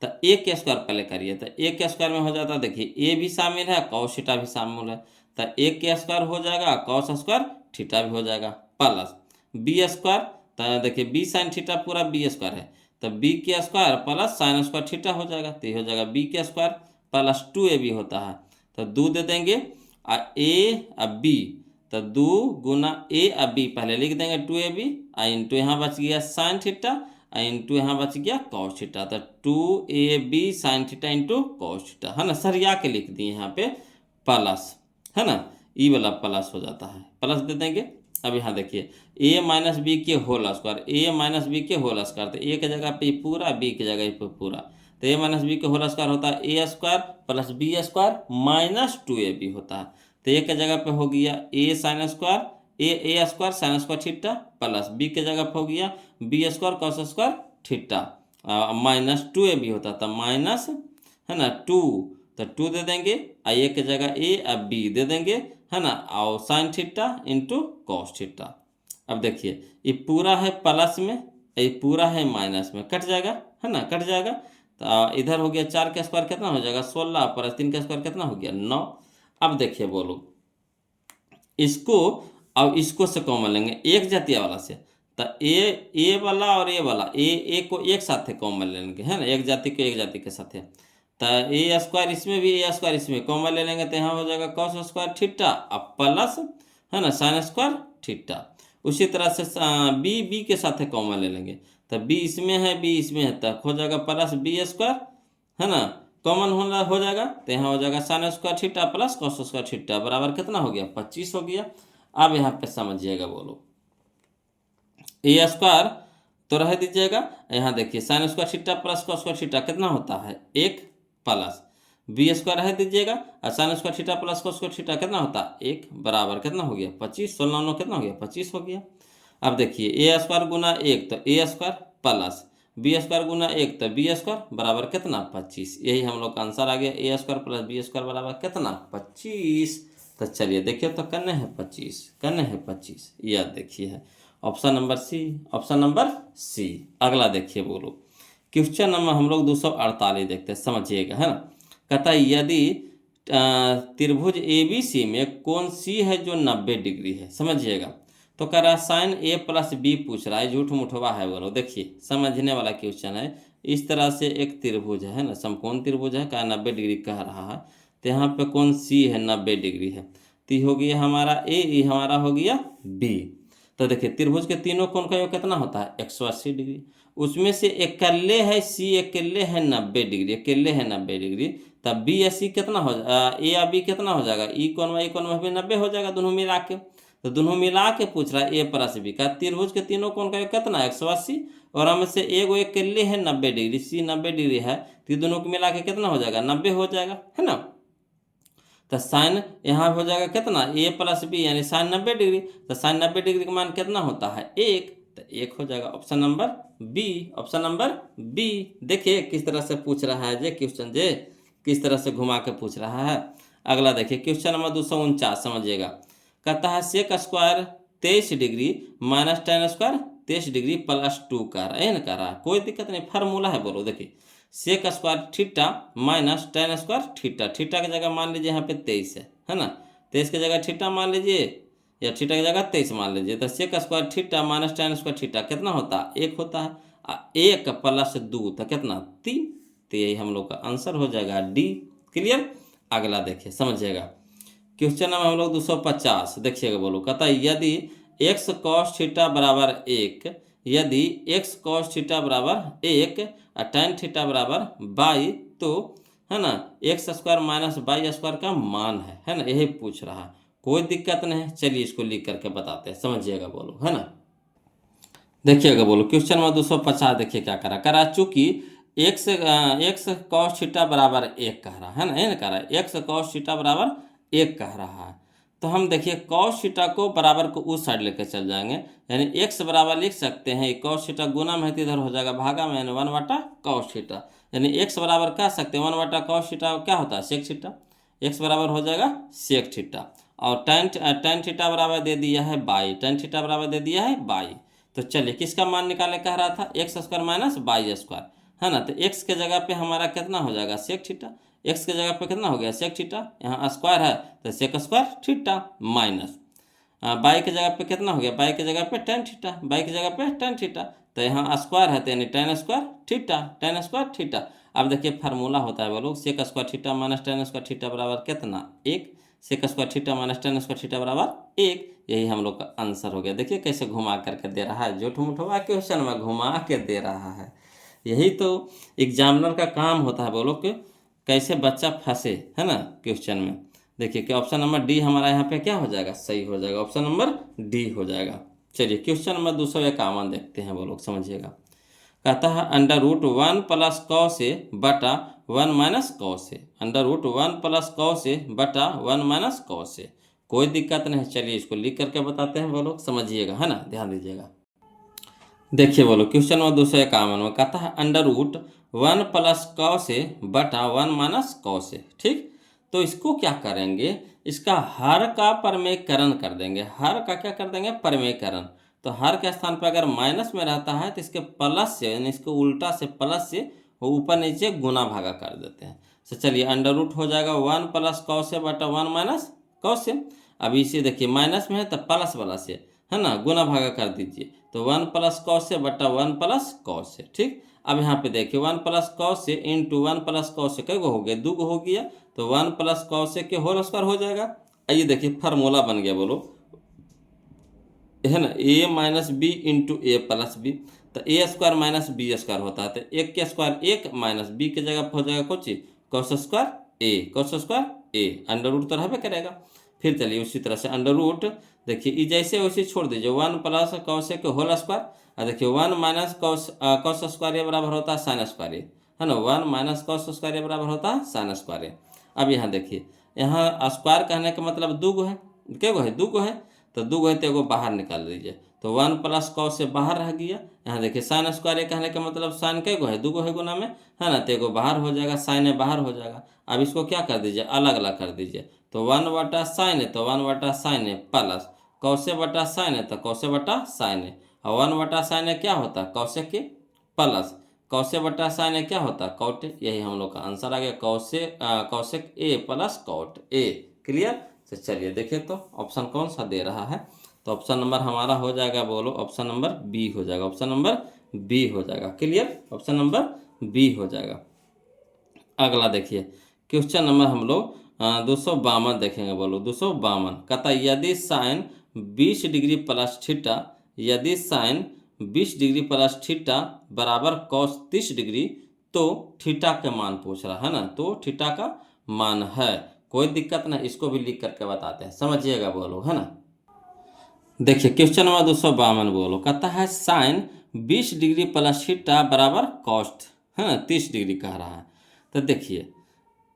तो a के स्क्वायर पहले करिए, तो a के स्क्वायर में हो जाता, देखिए a भी शामिल है, कॉस थीटा भी शामिल है, तो a के स्क्वायर हो जाएगा, कॉस स्क्वायर थीटा भी हो जाएगा, प्लस b स्क्वायर, तो देखिए b साइन थीटा पूरा b स्क्वायर है, तो b के square plus sign square theta हो जाएगा, तो ये हो जाएगा b के स्क्वायर प्लस 2ab होता है। तो 2 दे देंगे और a और b, तो 2 गुना a और b पहले लिख देंगे 2ab, और इंटू यहाँ बच गया साइन थीटा, और इंटू यहाँ बच गया कॉस थीटा, तो 2ab sign theta into cos theta, है ना, सरिया के लिख दिए यहाँ पे प्लस, है ना, ई वाला प्लस हो जाता है, प्लस दे देंगे। अब यहाँ देखिए a माइनस बी के whole square, a minus B के होल स्क्वायर, तो a की जगह पे पूरा, b की जगह पे पूरा, तो a माइनस बी के होल स्क्वायर होता है a square plus b square minus 2ab होता है। तो a की जगह पे हो गया a sine square, a square sine square theta, plus b की जगह पे हो गया b square cos square theta minus 2ab होता था, माइनस, है ना, 2, तो 2 दे देंगे, a की जगह a और b दे देंगे, है ना, और sign theta into cos theta. अब देखिए ये पूरा है प्लस में, ये पूरा है माइनस में, कट जाएगा, है ना, कट जाएगा। तो इधर हो गया 4 का स्क्वायर कितना हो जाएगा 16, प्लस 3 का स्क्वायर कितना हो गया 9। अब देखिए बोलो इसको, अब इसको से कॉमन लेंगे एक जातीय वाला से, तो ए वाला और ए वाला, ए को एक साथ कॉमन लेंगे, है ना, एक जाति को एक जाति के साथ, तो ए स्क्वायर इसमें भी, ए स्क्वायर इसमें कॉमन ले लेंगे, तो यहाँ हो जाएगा कॉस स्क्वायर थीटा अब प्लस, है ना, साइन स्क्वायर थीटा। उसी तरह से बी के साथ कॉमन ले लेंगे, तो बी इसमें है, बी इसमें है, तो हो जाएगा प्लस बी स्क्वायर, है ना, कॉमन हो जाएगा, तो यहाँ हो जाएगा sign square theta plus cos square theta बराबर कितना हो गया 25 हो गया। अब यहाँ पे समझिएगा बोलो, ए स्क्वायर तो रह दीजिएगा, यहाँ देखिए sign square theta plus cos square theta कितना होता है 1, प्लस बी स्क्वायर रह दीजिएगा, और sign square theta plus cos square theta कितना होता है 1 बराबर कितना हो गया 25, 16 9 कितना हो गया 25 हो गया। अब देखिए ए स्क्वायर गुना 1 तो A square plus B square गुना 1 तो बी स्क्वायर बराबर कितना 25, यही हम लोग का आंसर आ गया, ए स्क्वायर प्लस बी स्क्वायर बराबर कितना 25। तो चलिए देखिए, तो करने हैं 25, करने हैं 25, यह देखिए है option number C, option number C. अगला देखिए बोलो, क्वेश्चन नंबर हम लोग 248 देखते हैं, समझिएगा, है ना। कहता है यदि त्रिभुज ABC में कोण C है जो 90 डिग्री है, समझिएगा, तो कह रहा है साइन A प्लस B पूछ रहा है, झूठ मुठवा है बोलो। देखिए समझने वाला क्वेश्चन है, इस तरह से एक त्रिभुज है ना, समकोण त्रिभुज है, का 90 डिग्री कह रहा है, तो यहाँ पे कोण C है 90 डिग्री है, तो हो गया हमारा A, ये हमारा हो गया B। तो देखिए त्रिभुज के तीनों कोण का योग कितना होता है 180 डिग्री, उसमें से अकेले है C, अकेले है 90 डिग्री, अकेले है 90 डिग्री, तब बी या सी कितना हो ए या बी कितना हो जाएगा, ई कोण में भी 90 हो जाएगा दोनों मिला के। तो दोनों मिला के पूछ रहा है ए प्लस बी का त्रिभुज के तीनों कोण का योग कितना 180, और हमें से एगो अकेले है 90 डिग्री, सी 90 डिग्री है, तो दोनों को मिला के कितना हो जाएगा 90 हो जाएगा, है ना। तो साइन यहाँ हो जाएगा कितना ए प्लस बी यानी साइन 90 डिग्री, तो साइन 90 डिग्री का मान कितना होता है 1, तो 1 हो जाएगा option number B, option number B. देखिए किस तरह से पूछ रहा है जे क्वेश्चन, जे किस तरह से घुमा के पूछ रहा है। अगला देखिए क्वेश्चन नंबर 249, समझिएगा, कहता है sec square 23 degree minus tan square 23 degree plus 2 कर रहा है ना, कर रहा है, कोई दिक्कत नहीं, फार्मूला है बोलो। देखिए sec square theta minus tan square theta, theta की जगह मान लीजिए यहाँ पे 23 है ना, 23 की जगह थीटा मान लीजिए या थीटा की जगह 23 मान लीजिए, तो sec square theta minus tan square theta कितना होता है, 1 होता है, 1 प्लस 2 तो कितना 3, तो यही हम लोग का आंसर हो जाएगा डी। क्लियर। अगला देखिए समझिएगा, क्वेश्चन नंबर हम लोग 250 देखिएगा बोलो, कहता है यदि x cos थीटा बराबर 1, यदि x cos थीटा बराबर 1 और tan थीटा बराबर बाई, तो है ना X square minus Y square का मान है ना, यही पूछ रहा है, कोई दिक्कत नहीं है। चलिए इसको लिख करके बताते हैं, समझिएगा बोलो, है ना। देखिएगा बोलो क्वेश्चन नंबर 250 देखिए क्या करा चूंकि एक्स एक्स कॉस थीटा बराबर 1 कह रहा है ना, ये ना कह रहा है एक्स कॉस थीटा बराबर 1 कह रहा है, तो हम देखिए कॉस थीटा को बराबर को उस साइड लेकर चल जाएंगे, यानी एक्स बराबर लिख सकते हैं कॉस थीटा गुना में इधर हो जाएगा भागा में, यानी 1 कॉस थीटा, यानी एक्स बराबर कह सकते हैं 1 कॉस थीटा क्या होता है सेक थीटा, एक्स बराबर हो जाएगा सेक थीटा, और टेन थीटा बराबर दे दिया है बाई, टेन थीटा बराबर दे दिया है बाई। तो चलिए किसका मान निकाले कह रहा था, x square minus by square, है ना, तो एक्स के जगह पे हमारा कितना हो जाएगा सेक थीटा, एक्स के जगह पे कितना हो गया सेक थीटा, यहाँ स्क्वायर है तो sec square theta minus by के जगह पे कितना हो गया, बाई के जगह पे टेन थीटा, बाई की जगह पे टेन थीटा, तो यहाँ स्क्वायर है तो यानी tan square theta, tan square theta. अब देखिए फार्मूला होता है बोलो, sec square theta minus tan square theta बराबर कितना 1, sec square theta minus tan square theta बराबर 1, यही हम लोग का आंसर हो गया। देखिए कैसे घुमा करके दे रहा है, जोठ मुठवा क्वेश्चन में घुमा के दे रहा है, यही तो एग्जामिनर का काम होता है बोलो कि कैसे बच्चा फंसे, है ना क्वेश्चन में। देखिए कि ऑप्शन नंबर डी हमारा यहाँ पे क्या हो जाएगा, सही हो जाएगा, ऑप्शन नंबर डी हो जाएगा। चलिए क्वेश्चन नंबर 251 देखते हैं वो लोग, समझिएगा। कहता है अंडर रूट 1 प्लस कौ से बटा 1 माइनस कौ से, अंडर रूट 1 प्लस कौ से बटा 1 माइनस कौ से, कोई दिक्कत नहीं। चलिए इसको लिख करके बताते हैं वो लोग, समझिएगा, है ना, ध्यान दीजिएगा। देखिए बोलो क्वेश्चन नंबर 251 में कहता है अंडर रूट 1 प्लस कौ से बटा 1 माइनस कौ से, ठीक। तो इसको क्या करेंगे, इसका हर का परमेयकरण कर देंगे, हर का क्या कर देंगे परमेयकरण, तो हर के स्थान पर अगर माइनस में रहता है तो इसके प्लस से, यानी इसको उल्टा से प्लस से वो ऊपर नीचे गुना भागा कर देते हैं। तो चलिए अंडर रूट हो जाएगा 1 प्लस कौ से बटा 1 माइनस कौ से, अब इसे देखिए माइनस में है तो प्लस वाला से, है ना, गुना भागा कर दीजिए, तो 1 प्लस कौ से बटा 1 प्लस कौ से, ठीक। अब यहाँ पे देखिए 1 प्लस कौ से इंटू 1 प्लस कौ से कई गो हो गया, 2 गो हो गया, तो 1 प्लस कौ से के होल स्क्वायर हो जाएगा। आइए देखिए फार्मूला बन गया बोलो, है ना, ए minus B into A plus B, तो A square minus B square होता है, तो एक के स्क्वायर एक माइनस बी के जगह हो जाएगा कुछ कॉस स्क्वायर ए, कॉस स्क्वायर ए, अंडर रूट तो रहबे करेगा। फिर चलिए उसी तरह से अंडर रूट देखिए ये जैसे वैसे छोड़ दीजिए, 1 प्लस कॉस के होल स्क्वायर, और देखिए 1 माइनस कॉस स्क्वायर ए बराबर होता है साइन स्क्वायर ए, है ना, 1 माइनस कॉस स्क्वायर ए बराबर होता है साइन स्क्वायर ए। अब यहाँ देखिए यहाँ स्क्वायर कहने का मतलब 2 गो है, क्या गो है 2 गो है, तो 2 गो है तो एगो बाहर निकाल दीजिए, तो 1 प्लस कॉस से बाहर रह गया। यहाँ देखिए साइन स्क्वायर ए कहने का मतलब साइन कै गो है 2 गो है गुना में, है ना, तो एगो बाहर हो जाएगा, साइन ए बाहर हो जाएगा। अब इसको क्या कर दीजिए अलग अलग कर दीजिए, तो 1 बटा साइन है तो 1 बटा साइन है प्लस कौसे बटा साइन है तो कौसे बटा साइन है, और 1 बटा साइन है क्या होता है कौसे के प्लस कौसे बटा साइन है क्या होता है कॉट, यही हम लोग का आंसर आ गया, कौशिक ए प्लस कॉट ए। क्लियर। तो चलिए देखिए तो ऑप्शन कौन सा दे रहा है, तो ऑप्शन नंबर हमारा हो जाएगा बोलो, ऑप्शन नंबर बी हो जाएगा, ऑप्शन नंबर बी हो जाएगा। क्लियर, ऑप्शन नंबर बी हो जाएगा। अगला देखिए क्वेश्चन नंबर हम लोग 252 देखेंगे बोलो, 252 कहता यदि साइन 20 डिग्री प्लस थीटा, यदि साइन 20 डिग्री प्लस थीटा बराबर कॉस 30 डिग्री, तो थीटा के मान पूछ रहा है ना, तो थीटा का मान है, कोई दिक्कत नहीं, इसको भी लिख करके बताते हैं, समझिएगा बोलो, है ना। देखिए क्वेश्चन नंबर 252 बोलो, कहता है साइन 20 डिग्री प्लस थीटा बराबर कॉस्ट, है ना 30 डिग्री कह रहा है, तो देखिए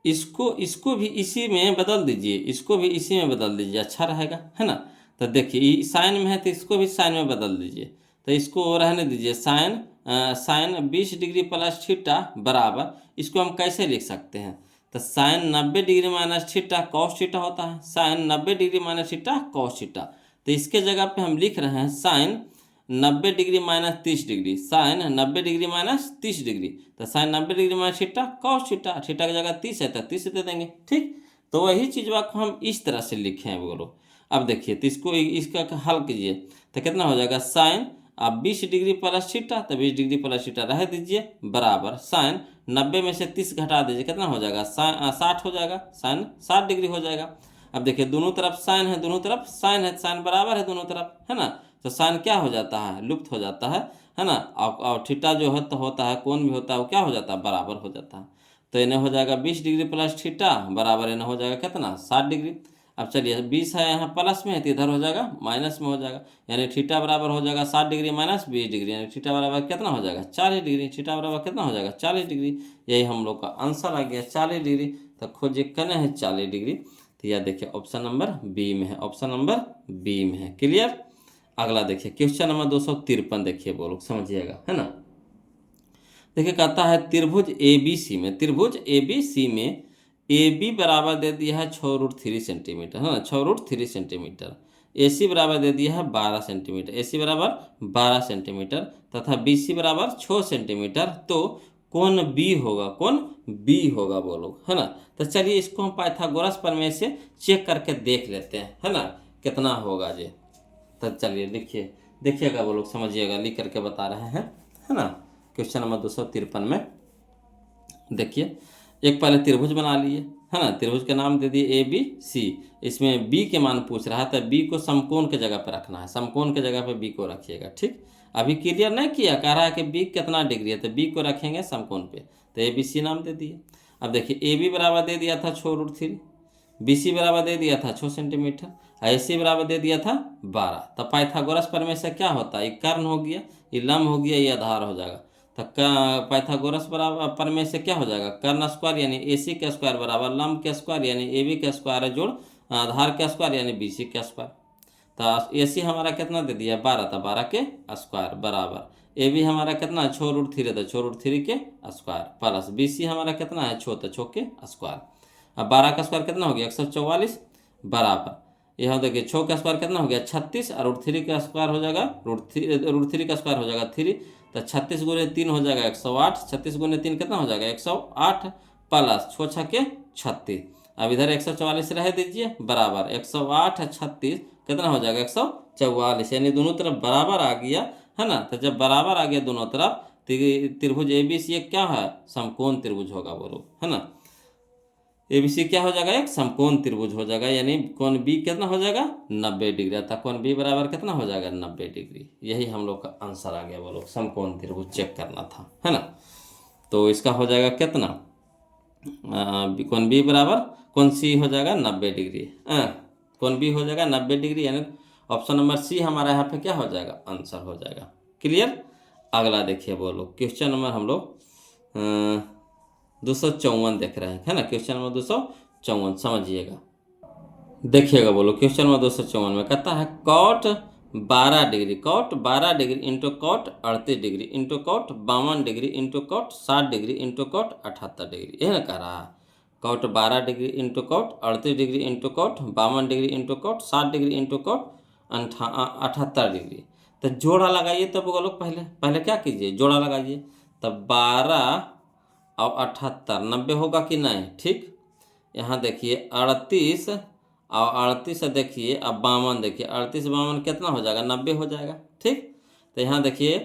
इसको इसको भी इसी में बदल दीजिए, इसको भी इसी में बदल दीजिए, अच्छा रहेगा, है ना। तो देखिए साइन में है तो इसको भी साइन में बदल दीजिए, तो इसको रहने दीजिए, साइन 20 डिग्री प्लस थीटा बराबर, इसको हम कैसे लिख सकते हैं, तो sine 90 degree minus theta cos theta होता है, sine 90 degree minus theta cos theta, तो इसके जगह पे हम लिख रहे हैं sine 90 degree minus 30 degree, sine 90 degree minus 30 degree. तो sine 90 degree minus theta cos theta, theta की जगह 30 है तो 30 दे देंगे। ठीक, तो वही चीज़ को हम इस तरह से लिखे हैं बोलो। अब देखिए, तो इसको इसका हल कीजिए तो कितना हो जाएगा, साइन अब 20 डिग्री प्लस थीटा, तो 20 डिग्री प्लस थीटा रह दीजिए, बराबर साइन 90 में से 30 घटा दीजिए, कितना हो जाएगा, 60 हो जाएगा, साइन 60 डिग्री हो जाएगा। अब देखिए दोनों तरफ साइन है, दोनों तरफ साइन है, साइन बराबर है दोनों तरफ, है ना। तो साइन क्या हो जाता है, लुप्त हो जाता है ना। और थीटा जो है तो होता है, कोण भी होता है, वो क्या हो जाता है, बराबर हो जाता है। तो इन्हें हो जाएगा 20 डिग्री प्लस थीटा बराबर इन्हें हो जाएगा कितना, 60 डिग्री। अब चलिए 20 है यहाँ प्लस में है तो इधर हो जाएगा माइनस में हो जाएगा, यानी थीटा बराबर हो जाएगा 60 डिग्री माइनस 20 डिग्री, यानी थीटा बराबर कितना हो जाएगा, 40 डिग्री। थीटा बराबर कितना हो जाएगा, 40 डिग्री। यही हम लोग का आंसर आ गया 40 डिग्री। तो खोजिए कने है 40 डिग्री, तो यह देखिए ऑप्शन नंबर बी में है, ऑप्शन नंबर बी में है। क्लियर। अगला देखिए क्वेश्चन नंबर 253 देखिए, वो लोग समझिएगा, है ना। देखिए कहता है त्रिभुज ABC में, त्रिभुज ABC में AB बराबर दे दिया है 6√3 सेंटीमीटर, है ना, 6√3 सेंटीमीटर। AC बराबर दे दिया है 12 सेंटीमीटर, AC बराबर 12 सेंटीमीटर तथा BC बराबर 6 सेंटीमीटर। तो कौन B होगा, कौन B होगा वो लोग, है ना। तो चलिए इसको हम पाइथागोरस प्रमेय से चेक करके देख लेते हैं, है ना, कितना होगा जी। तो चलिए लिखिए, देखिएगा वो लोग, समझिएगा, लिख करके बता रहे हैं, है ना। क्वेश्चन नंबर 253 में देखिए, एक पहले त्रिभुज बना लिए, है ना, त्रिभुज का नाम दे दिए ABC। इसमें B के मान पूछ रहा है, तो B को समकोण के जगह पर रखना है, समकोण के जगह पर B को रखिएगा। ठीक, अभी क्लियर नहीं किया, कह रहा है कि B कितना डिग्री है, तो B को रखेंगे समकोण पे, तो ABC नाम दे दिए। अब देखिए AB बराबर दे दिया था 6√3, BC बराबर दे दिया था 6 सेंटीमीटर, AC बराबर दे दिया था 12। तो पाइथागोरस प्रमेय से क्या होता है, ये कर्ण हो गया, ये लंब हो गया, ये आधार हो जाएगा। तो पाइथागोरस बराबर प्रमेय से क्या हो जाएगा, कर्ण स्क्वायर यानी AC का स्क्वायर बराबर लंब के स्क्वायर यानी AB का स्क्वायर जोड़ आधार का स्क्वायर यानी BC का स्क्वायर। तो AC हमारा कितना दे दिया, 12, था 12 के स्क्वायर बराबर AB हमारा कितना है, 6√3 तो 6√3 के स्क्वायर प्लस BC हमारा कितना है, 6 तो 6 के स्क्वायर। अब 12 का स्क्वायर कितना हो गया, 144 बराबर यहाँ देखिए 6 का स्क्वायर कितना हो गया, 36, और √3 का स्क्वायर हो जाएगा, √3 का स्क्वायर हो जाएगा 3, तो 36 गुने 3 हो जाएगा 108, 36 गुने 3 कितना हो जाएगा 108 प्लस 6 छक्के 36। अब इधर 144 रह दीजिए बराबर 108 36 कितना हो जाएगा 144, यानी दोनों तरफ बराबर आ गया, है ना। तो जब बराबर आ गया दोनों तरफ, त्रिभुज ABC एक क्या है, समकोण त्रिभुज होगा बोलो, है ना। ABC क्या हो जाएगा, एक समकोण त्रिभुज हो जाएगा, यानी कोण B कितना हो जाएगा 90 डिग्री, अर्थात कोण B बराबर कितना हो जाएगा 90 डिग्री। यही हम लोग का आंसर आ गया बोलो, समकोण त्रिभुज चेक करना था, है ना। तो इसका हो जाएगा कितना, कोण B बराबर कोण C हो जाएगा 90 डिग्री, कोण B हो जाएगा 90 डिग्री, यानी ऑप्शन नंबर C हमारा यहाँ पे क्या हो जाएगा, आंसर हो जाएगा। क्लियर। अगला देखिए बोलो, क्वेश्चन नंबर हम लोग 254 देख रहे हैं, है ना। क्वेश्चन नंबर 254 समझिएगा, देखिएगा बोलो। क्वेश्चन नंबर 254 में कहता है cot 12 degree, cot 12 degree into cot 38 degree into cot 52 degree into cot 60 degree into cot 78 degree, यह ना कह रहा है। Cot 12 degree into cot 38 degree into cot 52 degree into cot 60 degree into cot 78 degree. तो जोड़ा लगाइए, तब वो लोग पहले क्या कीजिए, जोड़ा लगाइए। तब 12 और 78 90 होगा कि नहीं, ठीक। यहाँ देखिए 38 और 38 देखिए, अब 52 देखिए, 38 52 कितना हो जाएगा 90 हो जाएगा, ठीक। तो यहाँ देखिए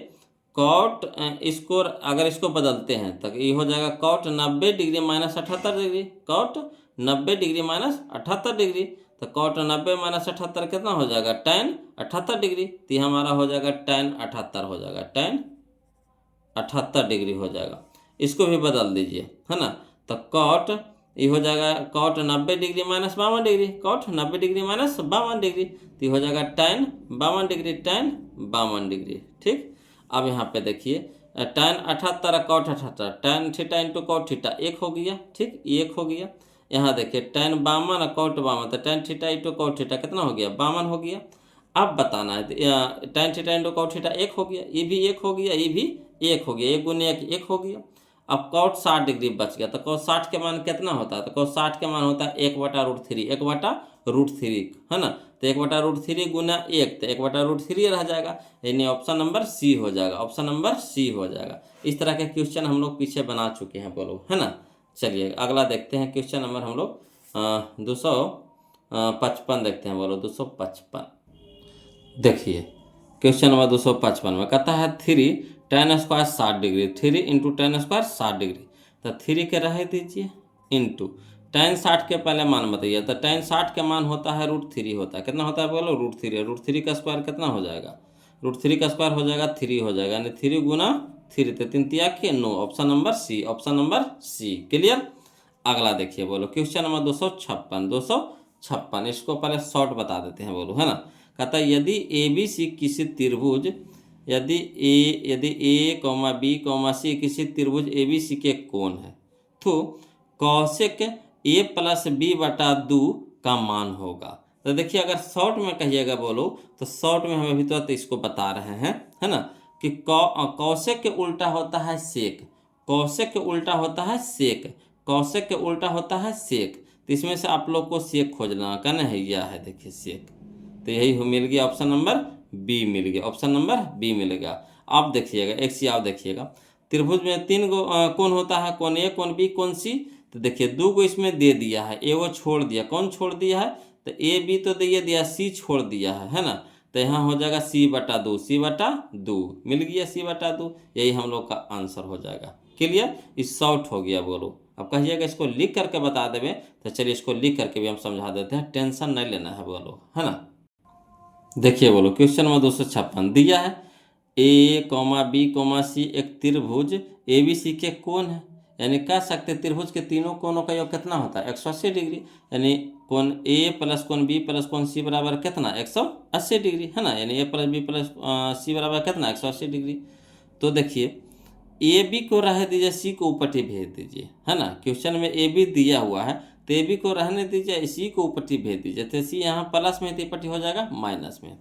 कॉट इसको अगर इसको बदलते हैं तो ये हो जाएगा cot 90 degree minus 78 degree, cot 90 degree minus 78 degree. तो कॉट 90 माइनस 78 कितना हो जाएगा, tan 78 डिग्री। तो ये हमारा हो जाएगा tan 78 हो जाएगा, tan 78 डिग्री हो जाएगा। इसको भी बदल दीजिए, है ना। तो कॉट ये हो जाएगा cot 90 degree minus 52 degree, cot 90 degree minus 52 degree, तो ये हो जाएगा tan 52 डिग्री, tan 52 डिग्री, ठीक। अब यहाँ पे देखिए tan 78 cot 78, tan theta into cot theta 1 हो गया, ठीक, 1 हो गया। यहाँ देखिए tan 52 कॉट 52, तो tan theta into cot theta कितना हो गया 52 हो गया। अब बताना है tan theta into cot theta 1 हो गया, ये भी 1 हो गया, ये भी 1 हो गया, 1 गुने 1 1 हो गया। अब कॉट 60 डिग्री बच गया, तो कॉट 60 के मान कितना होता है, तो कॉट 60 के मान होता है 1/√3, 1/√3 √3, है ना। तो 1/√3 गुना 1, तो 1/√3 रह जाएगा, यानी ऑप्शन नंबर सी हो जाएगा, ऑप्शन नंबर सी हो जाएगा। इस तरह के क्वेश्चन हम लोग पीछे बना चुके हैं बोलो, है ना। चलिए अगला देखते हैं क्वेश्चन नंबर हम लोग 255 देखते हैं बोलो, 255। देखिए क्वेश्चन नंबर 255 में कहता है 3 tan square 60 degree, 3 into tan square 60 degree, तो 3 के रह दीजिए इंटू tan 60 के पहले मान बताइए। तो tan 60 के मान होता है √3 होता है, कितना होता है बोलो, √3। √3 का स्क्वायर कितना हो जाएगा, √3 का स्क्वायर हो जाएगा 3 हो जाएगा, यानी 3 गुना 3, तो 3 तिया के 9, option number C, option number C. Clear. अगला देखिए बोलो क्वेश्चन नंबर 256, इसको पहले शॉर्ट बता देते हैं बोलो, है ना। कहता है यदि ए बी सी किसी त्रिभुज, यदि ए कॉमा बी कॉमा सी किसी त्रिभुज ए बी सी के कोण है, तो कौशिक ए प्लस बी बटा 2 का मान होगा। तो देखिए अगर शॉर्ट में कहिएगा बोलो, तो शॉर्ट में हम अभी तो इसको बता रहे हैं, है ना, कि कौशिक के उल्टा होता है सेक, कौशिक के उल्टा होता है सेक, कौशिक के उल्टा होता है सेक। तो इसमें से आप लोग को सेक खोजना करना है, यह है देखिए सेक। तो यही मिल गया, ऑप्शन नंबर बी मिल गया, ऑप्शन नंबर बी मिलेगा। आप देखिएगा एक सी, आप देखिएगा त्रिभुज में 3 गो कौन होता है, कौन ए कौन बी कौन सी। तो देखिए 2 गो इसमें दे दिया है, ए वो छोड़ दिया, कौन छोड़ दिया है, तो ए बी तो दे दिया, सी छोड़ दिया है ना। तो यहाँ हो जाएगा c/2, c/2 मिल गया, c/2, यही हम लोग का आंसर हो जाएगा। क्लियर, इस शॉर्ट हो गया बोलो। अब कहिएगा इसको लिख करके बता देवे, तो चलिए इसको लिख करके भी हम समझा देते हैं, टेंशन नहीं लेना है बोलो, है ना। देखिए बोलो क्वेश्चन नंबर 256 दिया है ए कॉमा बी कॉमा सी एक त्रिभुज ए बी सी के कोण है, यानी कह सकते त्रिभुज के तीनों कोणों का योग कितना होता है, 180 डिग्री, यानी कोण ए प्लस कोण बी प्लस कोण सी बराबर कितना, 180 डिग्री, है ना, यानी ए प्लस बी प्लस सी बराबर कितना, 180 डिग्री। तो देखिए ए बी को रह दीजिए, सी को ऊपरटी भेज दीजिए, है ना। क्वेश्चन में ए बी दिया हुआ है, तो ए बी को रहने दीजिए, इसी को ऊपरटी भेज दीजिए, तो सी यहाँ प्लस में, ऊपरटी हो जाएगा माइनस में।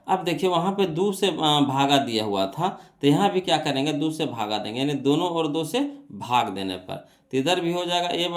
अब देखिए वहाँ पे 2 से भागा दिया हुआ था, तो यहाँ भी क्या करेंगे, 2 से भागा देंगे, यानी दोनों और 2 से भाग देने पर तो इधर भी हो जाएगा ए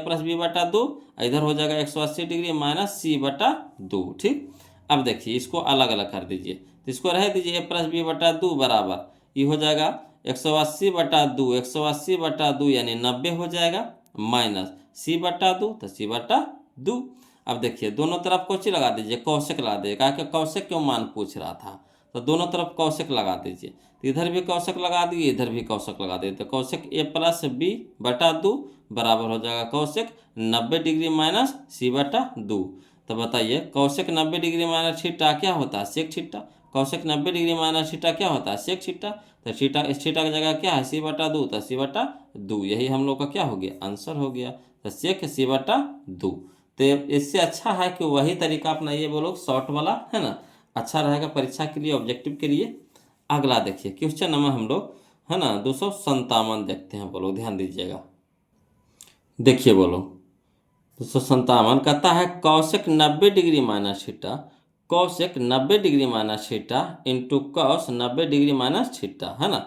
प्लस बी बटा 2, इधर हो जाएगा 180 डिग्री माइनस c/2। ठीक। अब देखिए इसको अलग अलग कर दीजिए, तो इसको रह दीजिए ए प्लस बी बटा 2 बराबर, ये हो जाएगा 180/2, 180/2 यानी 90 हो जाएगा, माइनस c/2, तो c/2। अब देखिए दोनों तरफ कौची लगा दीजिए, कौशिक लगा दीजिए, कहा कि कौशिक क्यों मान पूछ रहा था, तो दोनों तरफ कौशिक लगा दीजिए, तो इधर भी कौशिक लगा दिए, इधर भी कौशिक लगा दिए, तो कौशिक ए प्लस बी बटा 2 बराबर हो जाएगा कौशिक 90 डिग्री माइनस c/2। तो बताइए कौशिक 90 डिग्री माइनस थीटा क्या होता है, sec theta. Cosec 90 degree minus theta क्या होता है, सेक थीटा। तो थीटा, इस थीटा की जगह क्या है, c/2, तो c/2, यही हम लोग का क्या हो गया, आंसर हो गया। तो सेक c/2। तो इससे अच्छा है कि वही तरीका अपनाइए वो लोग, शॉर्ट वाला, है ना, अच्छा रहेगा परीक्षा के लिए, ऑब्जेक्टिव के लिए। अगला देखिए क्वेश्चन नंबर हम लोग, है ना, 257 देखते हैं बोलो, ध्यान दीजिएगा। देखिए बोलो 257 कहता है Kaushik 90 degree minus theta, cosec 90 degree minus theta into cos 90 degree minus theta, है ना।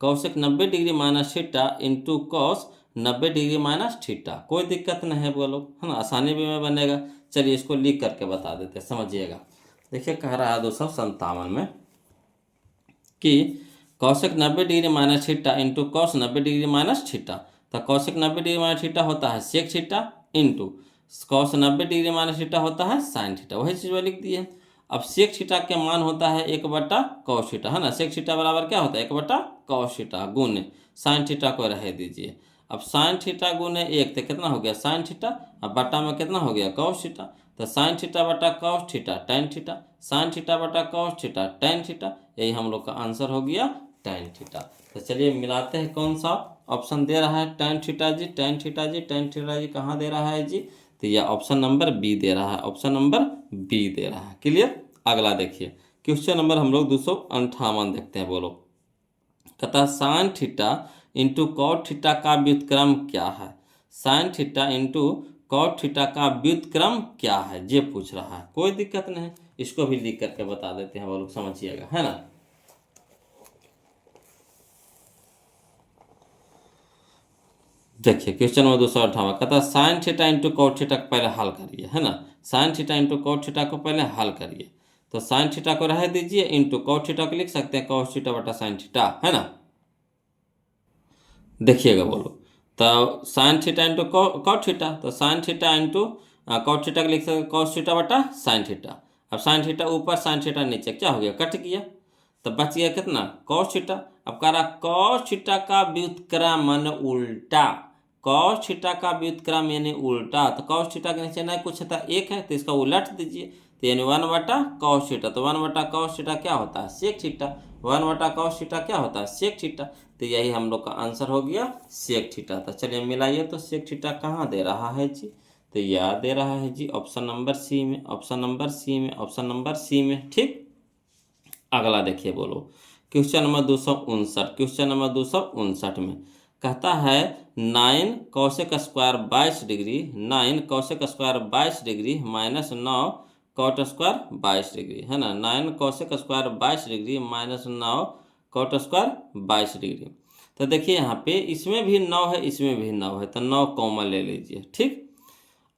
Kaushik 90 degree minus theta into cos 90 degree minus theta, कोई दिक्कत नहीं है बोलो, है ना, आसानी भी में बनेगा। चलिए इसको लिख करके बता देते हैं, समझिएगा। देखिए कह रहा है 257 में कि cosec 90 degree minus theta into cos 90 degree minus theta, तो कौशिक 90 डिग्री माइनस थीटा होता है sec theta into cos 90 degree minus theta होता है साइन थीटा, वही चीज़ लिख दी है। अब सेक थीटा के मान होता है 1/cos थीटा, है ना, सेक थीटा बराबर क्या होता है 1/cos थीटा गुने साइन थीटा को रह दीजिए। अब साइन थीटा गुने 1 तो कितना हो गया साइन थीटा, अब बटा में कितना हो गया cos थीटा, तो साइन थीटा बटा cos theta tan theta, sine theta बटा cos थीटा tan थीटा, यही हम लोग का आंसर हो गया tan थीटा। तो चलिए मिलाते हैं कौन सा ऑप्शन दे रहा है, tan थीटा जी, tan थीटा जी, tan थीटा जी कहाँ दे रहा है जी, तो यह ऑप्शन नंबर बी दे रहा है, ऑप्शन नंबर बी दे रहा है। क्लियर। अगला देखिए क्वेश्चन नंबर हम लोग 258 देखते हैं बोलो। कहता sine theta into cot theta का व्युत्क्रम क्या है, sine theta into cot theta का व्युत्क्रम क्या है, ये पूछ रहा है। कोई दिक्कत नहीं, इसको भी लिख करके बता देते हैं वो लोग, समझिएगा, है ना। देखिए क्वेश्चन नंबर 258 कहता है sine theta into cot theta को पहले हल करिए, है ना। Sine theta into cot theta को पहले हल करिए। तो साइन थीटा को रह दीजिए, इंटू कॉट थीटा को लिख सकते हैं कॉस थीटा बटा साइन थीटा, है ना। देखिएगा बोलो, तो sine theta into cot theta, तो sine theta into cot theta को लिख सकते हैं कॉस थीटा बटा साइन थीटा। अब साइन थीटा ऊपर साइन थीटा नीचे, क्या हो गया, कट गया। तो बच गया कितना, कॉस थीटा। अब कह रहा कॉस थीटा का व्युत्क्रम यानी उल्टा, कॉस थीटा का व्युत्क्रम यानी उल्टा। तो कॉस थीटा के नीचे नहीं कुछ था, एक है, तो इसका उलट दीजिए, तो यानी 1 बटा कॉस थीटा। तो 1 बटा कॉस थीटा क्या होता है, सेक थीटा। 1 बटा कॉस थीटा क्या होता है, सेक थीटा। तो यही हम लोग का आंसर हो गया सेक थीटा। तो चलिए मिलाइए, तो सेक थीटा कहाँ दे रहा है जी, तो यह दे रहा है जी ऑप्शन नंबर सी में, ऑप्शन नंबर सी में, ऑप्शन नंबर सी में। ठीक, अगला देखिए बोलो, क्वेश्चन नंबर 259, क्वेश्चन नंबर 259 में कहता है 9 cosec square 22 degree, 9 cosec square 22 degree minus 9 cot square 22 degree, है ना। 9 cosec square 22 degree minus 9 cot square 22 degree. तो देखिए यहाँ पे इसमें भी 9 है, इसमें भी 9 है, तो 9 कॉमन ले लीजिए। ठीक,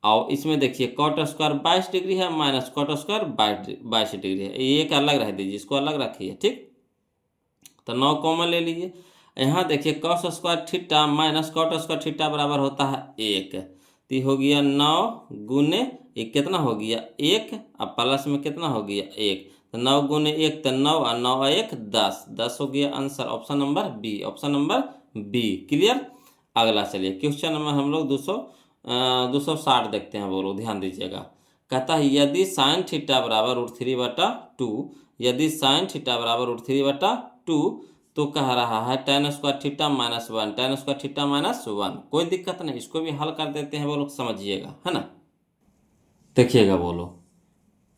और इसमें देखिए कॉट स्क्वायर 22 डिग्री है माइनस कॉट स्क्वायर 22 डिग्री है, ये एक अलग रह दीजिए, इसको अलग रखिए। ठीक, तो 9 कॉमन ले लीजिए। यहाँ देखिए cos square theta minus cot square theta बराबर होता है 1, तो हो गया 9 गुने एक, कितना हो गया 1, अब प्लस में कितना हो गया 1, तो 9 गुने 1 तो 9 और 9 और 1 10, 10 हो गया answer, option number B, option number B. Clear. अगला चलिए क्वेश्चन नंबर हम लोग 260 देखते हैं, बोलो ध्यान दीजिएगा। कहता है यदि साइन थीटा बराबर √3/2, यदि साइन थीटा बराबर √3/2, तो कह रहा है tan square theta minus 1, tan square theta minus 1। कोई दिक्कत नहीं, इसको भी हल कर देते हैं, बोलो समझिएगा, है ना। देखिएगा बोलो,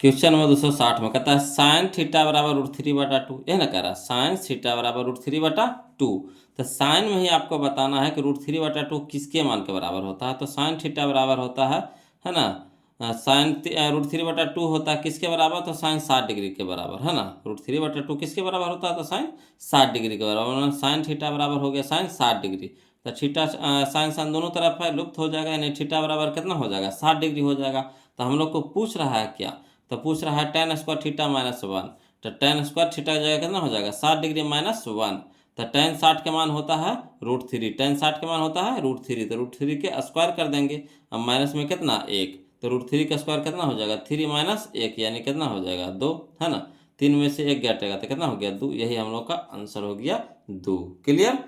क्वेश्चन नंबर 260 में कहता है साइन थीटा बराबर √3/2, यह ना कह रहा साइन थीटा बराबर √3/2। तो साइन में ही आपको बताना है कि √3/2 किसके मान के बराबर होता है। तो साइन थीटा बराबर होता है ना, साइन √3/2 होता है किसके बराबर, तो साइन 60 डिग्री के बराबर, है ना। √3/2 किसके बराबर होता है, तो साइन 60 डिग्री के बराबर। साइन थीटा बराबर हो गया साइन 60 डिग्री, तो थीटा साइन साइन दोनों तरफ है, लुप्त हो जाएगा, यानी थीटा बराबर कितना हो जाएगा 60 डिग्री हो जाएगा। तो हम लोग को पूछ रहा है क्या, तो पूछ रहा है tan स्क्वायर थीटा माइनस 1, तो tan स्क्वायर थीटा की जगह कितना हो जाएगा 60 डिग्री माइनस 1। तो tan 60 के मान होता है √3, tan 60 के मान होता है √3, तो √3 के स्क्वायर कर देंगे। अब माइनस में कितना 1, तो √3 का स्क्वायर कितना हो जाएगा 3 माइनस 1, यानी कितना हो जाएगा 2, है ना। 3 में से 1 घटेगा तो कितना हो गया 2, यही हम लोग का आंसर हो गया 2। क्लियर।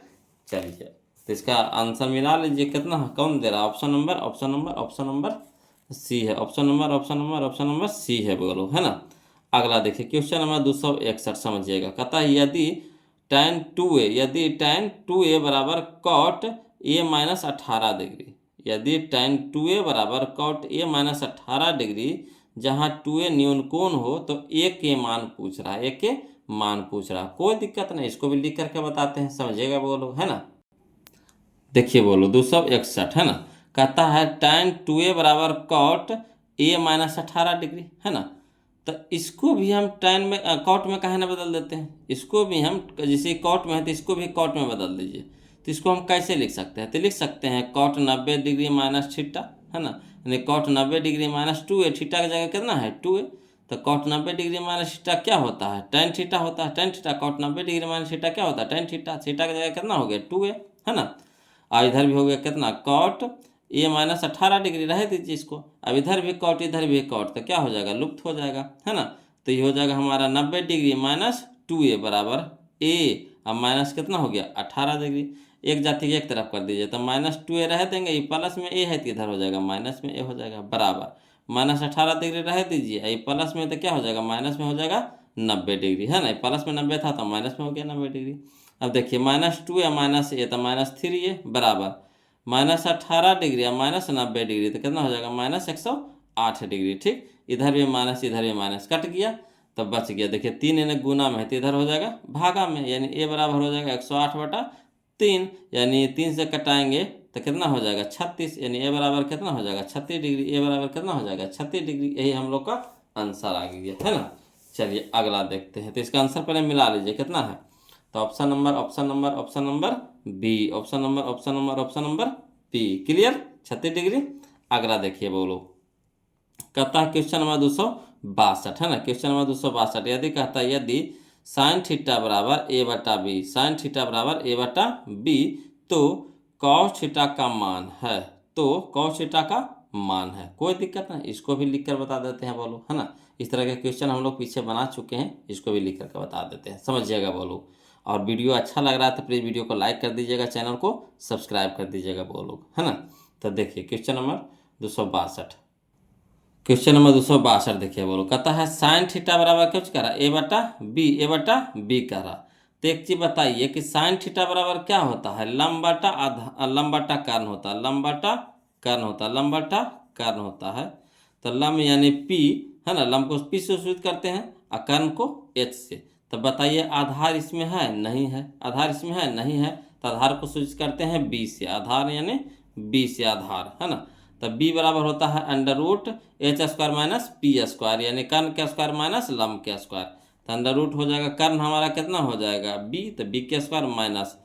चलिए, तो इसका आंसर मिला लीजिए, कितना कौन दे रहा है, option number, option number, option number C है, option number, option number, option number C है, बोलो, है ना। अगला देखिए क्वेश्चन नंबर 261 समझिएगा। कहता है यदि tan 2a, यदि tan 2a बराबर cot a माइनस 18 डिग्री, यदि tan 2a बराबर cot a माइनस 18 डिग्री, जहाँ 2a न्यून कोण हो, तो a के मान पूछ रहा है, a के मान पूछ रहा है। कोई दिक्कत नहीं, इसको भी लिख करके बताते हैं, समझिएगा बोलो, है ना। देखिए बोलो 261, है ना। कहता है tan 2a बराबर कॉट a माइनस 18 डिग्री, है ना। तो इसको भी हम tan में कॉट में कहे ना बदल देते हैं, इसको भी हम जैसे कॉट में है तो इसको भी कॉट में बदल दीजिए। तो इसको हम कैसे लिख सकते हैं, तो लिख सकते हैं कॉट 90 डिग्री माइनस थीटा, है ना, यानी cot 90 degree minus 2a, theta की जगह कितना है 2a। तो कॉट 90 डिग्री माइनस थीटा क्या होता है, tan थीटा होता है, tan theta. Cot 90 degree minus theta क्या होता है, tan थीटा। थीटा की जगह कितना हो गया 2a, है ना। और इधर भी हो गया कितना कॉट a माइनस 18 डिग्री, रह दीजिए इसको। अब इधर भी कॉट, इधर भी कॉट, तो क्या हो जाएगा लुप्त हो जाएगा, है ना। तो ये हो जाएगा हमारा 90 डिग्री माइनस 2a बराबर a, अब माइनस कितना हो गया 18 डिग्री, एक जाति के एक तरफ कर दीजिए, तो माइनस 2a रह देंगे, ये प्लस में a है तो इधर हो जाएगा माइनस में a हो जाएगा, बराबर माइनस 18 डिग्री रह दीजिए, ये प्लस में तो क्या हो जाएगा माइनस में हो जाएगा 90 डिग्री, है ना। प्लस में 90 था तो माइनस में हो गया 90 डिग्री। अब देखिए माइनस 2 या माइनस a, तो माइनस 3a बराबर माइनस 18 डिग्री या माइनस 90 डिग्री, तो कितना हो जाएगा माइनस 108 डिग्री। ठीक, इधर भी माइनस इधर भी माइनस, कट गया तो बच गया। देखिए 3 यानी गुना में है तो इधर हो जाएगा भागा में, यानी a बराबर हो जाएगा 108/3, यानी 3 से कटाएंगे तो कितना हो जाएगा 36, यानी a बराबर कितना हो जाएगा 36 डिग्री, a बराबर कितना हो जाएगा 36 डिग्री। यही हम लोग का आंसर आ गया, है ना। चलिए अगला देखते हैं, तो इसका आंसर पहले मिला लीजिए कितना है, तो option number, option number, option number B, option number, option number, option number P. Clear? 36 degree. अगला देखिए बोलो, कहता है क्वेश्चन नंबर 262 है ना। क्वेश्चन नंबर 262 यदि कहता है यदि साइन थीटा बराबर ए बटा बी, साइन थीटा बराबर ए बटा बी, तो कॉस थीटा का मान है, तो कॉस थीटा का मान है। कोई दिक्कत नहीं, इसको भी लिख कर बता देते हैं बोलो, है ना। इस तरह के क्वेश्चन हम लोग पीछे बना चुके हैं, इसको भी लिख करके बता देते हैं, समझिएगा बोलो। और वीडियो अच्छा लग रहा है तो प्लीज़ वीडियो को लाइक कर दीजिएगा, चैनल को सब्सक्राइब कर दीजिएगा बोलो, है ना। तो देखिए क्वेश्चन नंबर 262, क्वेश्चन नंबर 262 देखिए बोलो, कहता है साइन थीटा बराबर कुछ कह रहा ए बटा बी, ए बटा बी कह रहा। तो एक चीज बताइए कि साइन थीटा बराबर क्या होता है, लंब बटा आधा, लंब बटा कर्ण होता है, लंब बटा कर्ण होता है, लंब बटा कर्ण होता है। तो लंब यानी पी, है ना, लंब को पी से सूचित करते हैं और कर्ण को एच से। तो बताइए आधार इसमें है नहीं है, आधार इसमें है नहीं है, तो आधार को सूचित करते हैं बी से, आधार यानी बी से आधार, है ना। तो b बराबर होता है under root H square minus P square, यानी कर्ण के स्क्वायर माइनस लंब के स्क्वायर। तो अंडर रूट हो जाएगा, कर्ण हमारा कितना हो जाएगा b, तो b के स्क्वायर माइनस,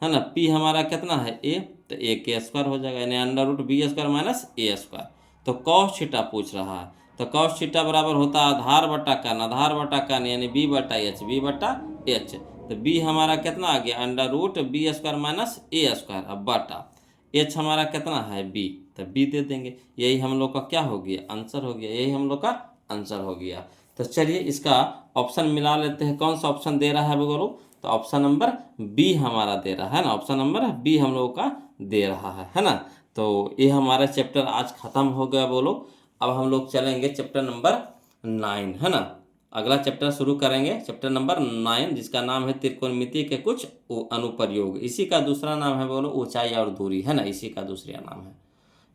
है ना, p हमारा कितना है a, तो a के स्क्वायर हो जाएगा, यानी under root B square minus A square. तो कॉस थीटा पूछ रहा है, तो कॉस थीटा बराबर होता है आधार बटा कर्ण, आधार बटा कर्ण यानी b बटा एच, b बटा एच। तो b हमारा कितना आ गया, under root B square minus A square, अब बटा एच हमारा कितना है बी, तो बी दे देंगे। यही हम लोग का क्या हो गया, आंसर हो गया, यही हम लोग का आंसर हो गया। तो चलिए इसका ऑप्शन मिला लेते हैं, कौन सा ऑप्शन दे रहा है बोलो, तो ऑप्शन नंबर बी हमारा दे रहा है ना, ऑप्शन नंबर बी हम लोग का दे रहा है ना। तो ये हमारा चैप्टर आज खत्म हो गया बोलो। अब हम लोग चलेंगे चैप्टर नंबर 9, है ना। अगला चैप्टर शुरू करेंगे, चैप्टर नंबर 9, जिसका नाम है त्रिकोणमिति के कुछ अनुप्रयोग। इसी का दूसरा नाम है बोलो ऊंचाई और दूरी, है ना, इसी का दूसरा नाम है,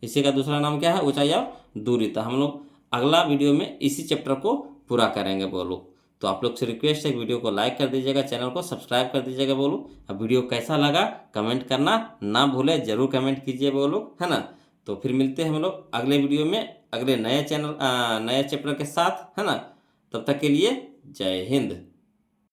इसी का दूसरा नाम क्या है, ऊंचाई और दूरी। तो हम लोग अगला वीडियो में इसी चैप्टर को पूरा करेंगे बोलो। तो आप लोग से रिक्वेस्ट है वीडियो को लाइक कर दीजिएगा, चैनल को सब्सक्राइब कर दीजिएगा बोलो। अब वीडियो कैसा लगा कमेंट करना ना भूले, जरूर कमेंट कीजिए बोलो, है ना। तो फिर मिलते हैं हम लोग अगले वीडियो में अगले नए चैप्टर के साथ, है ना। तब तक के लिए जय हिंद।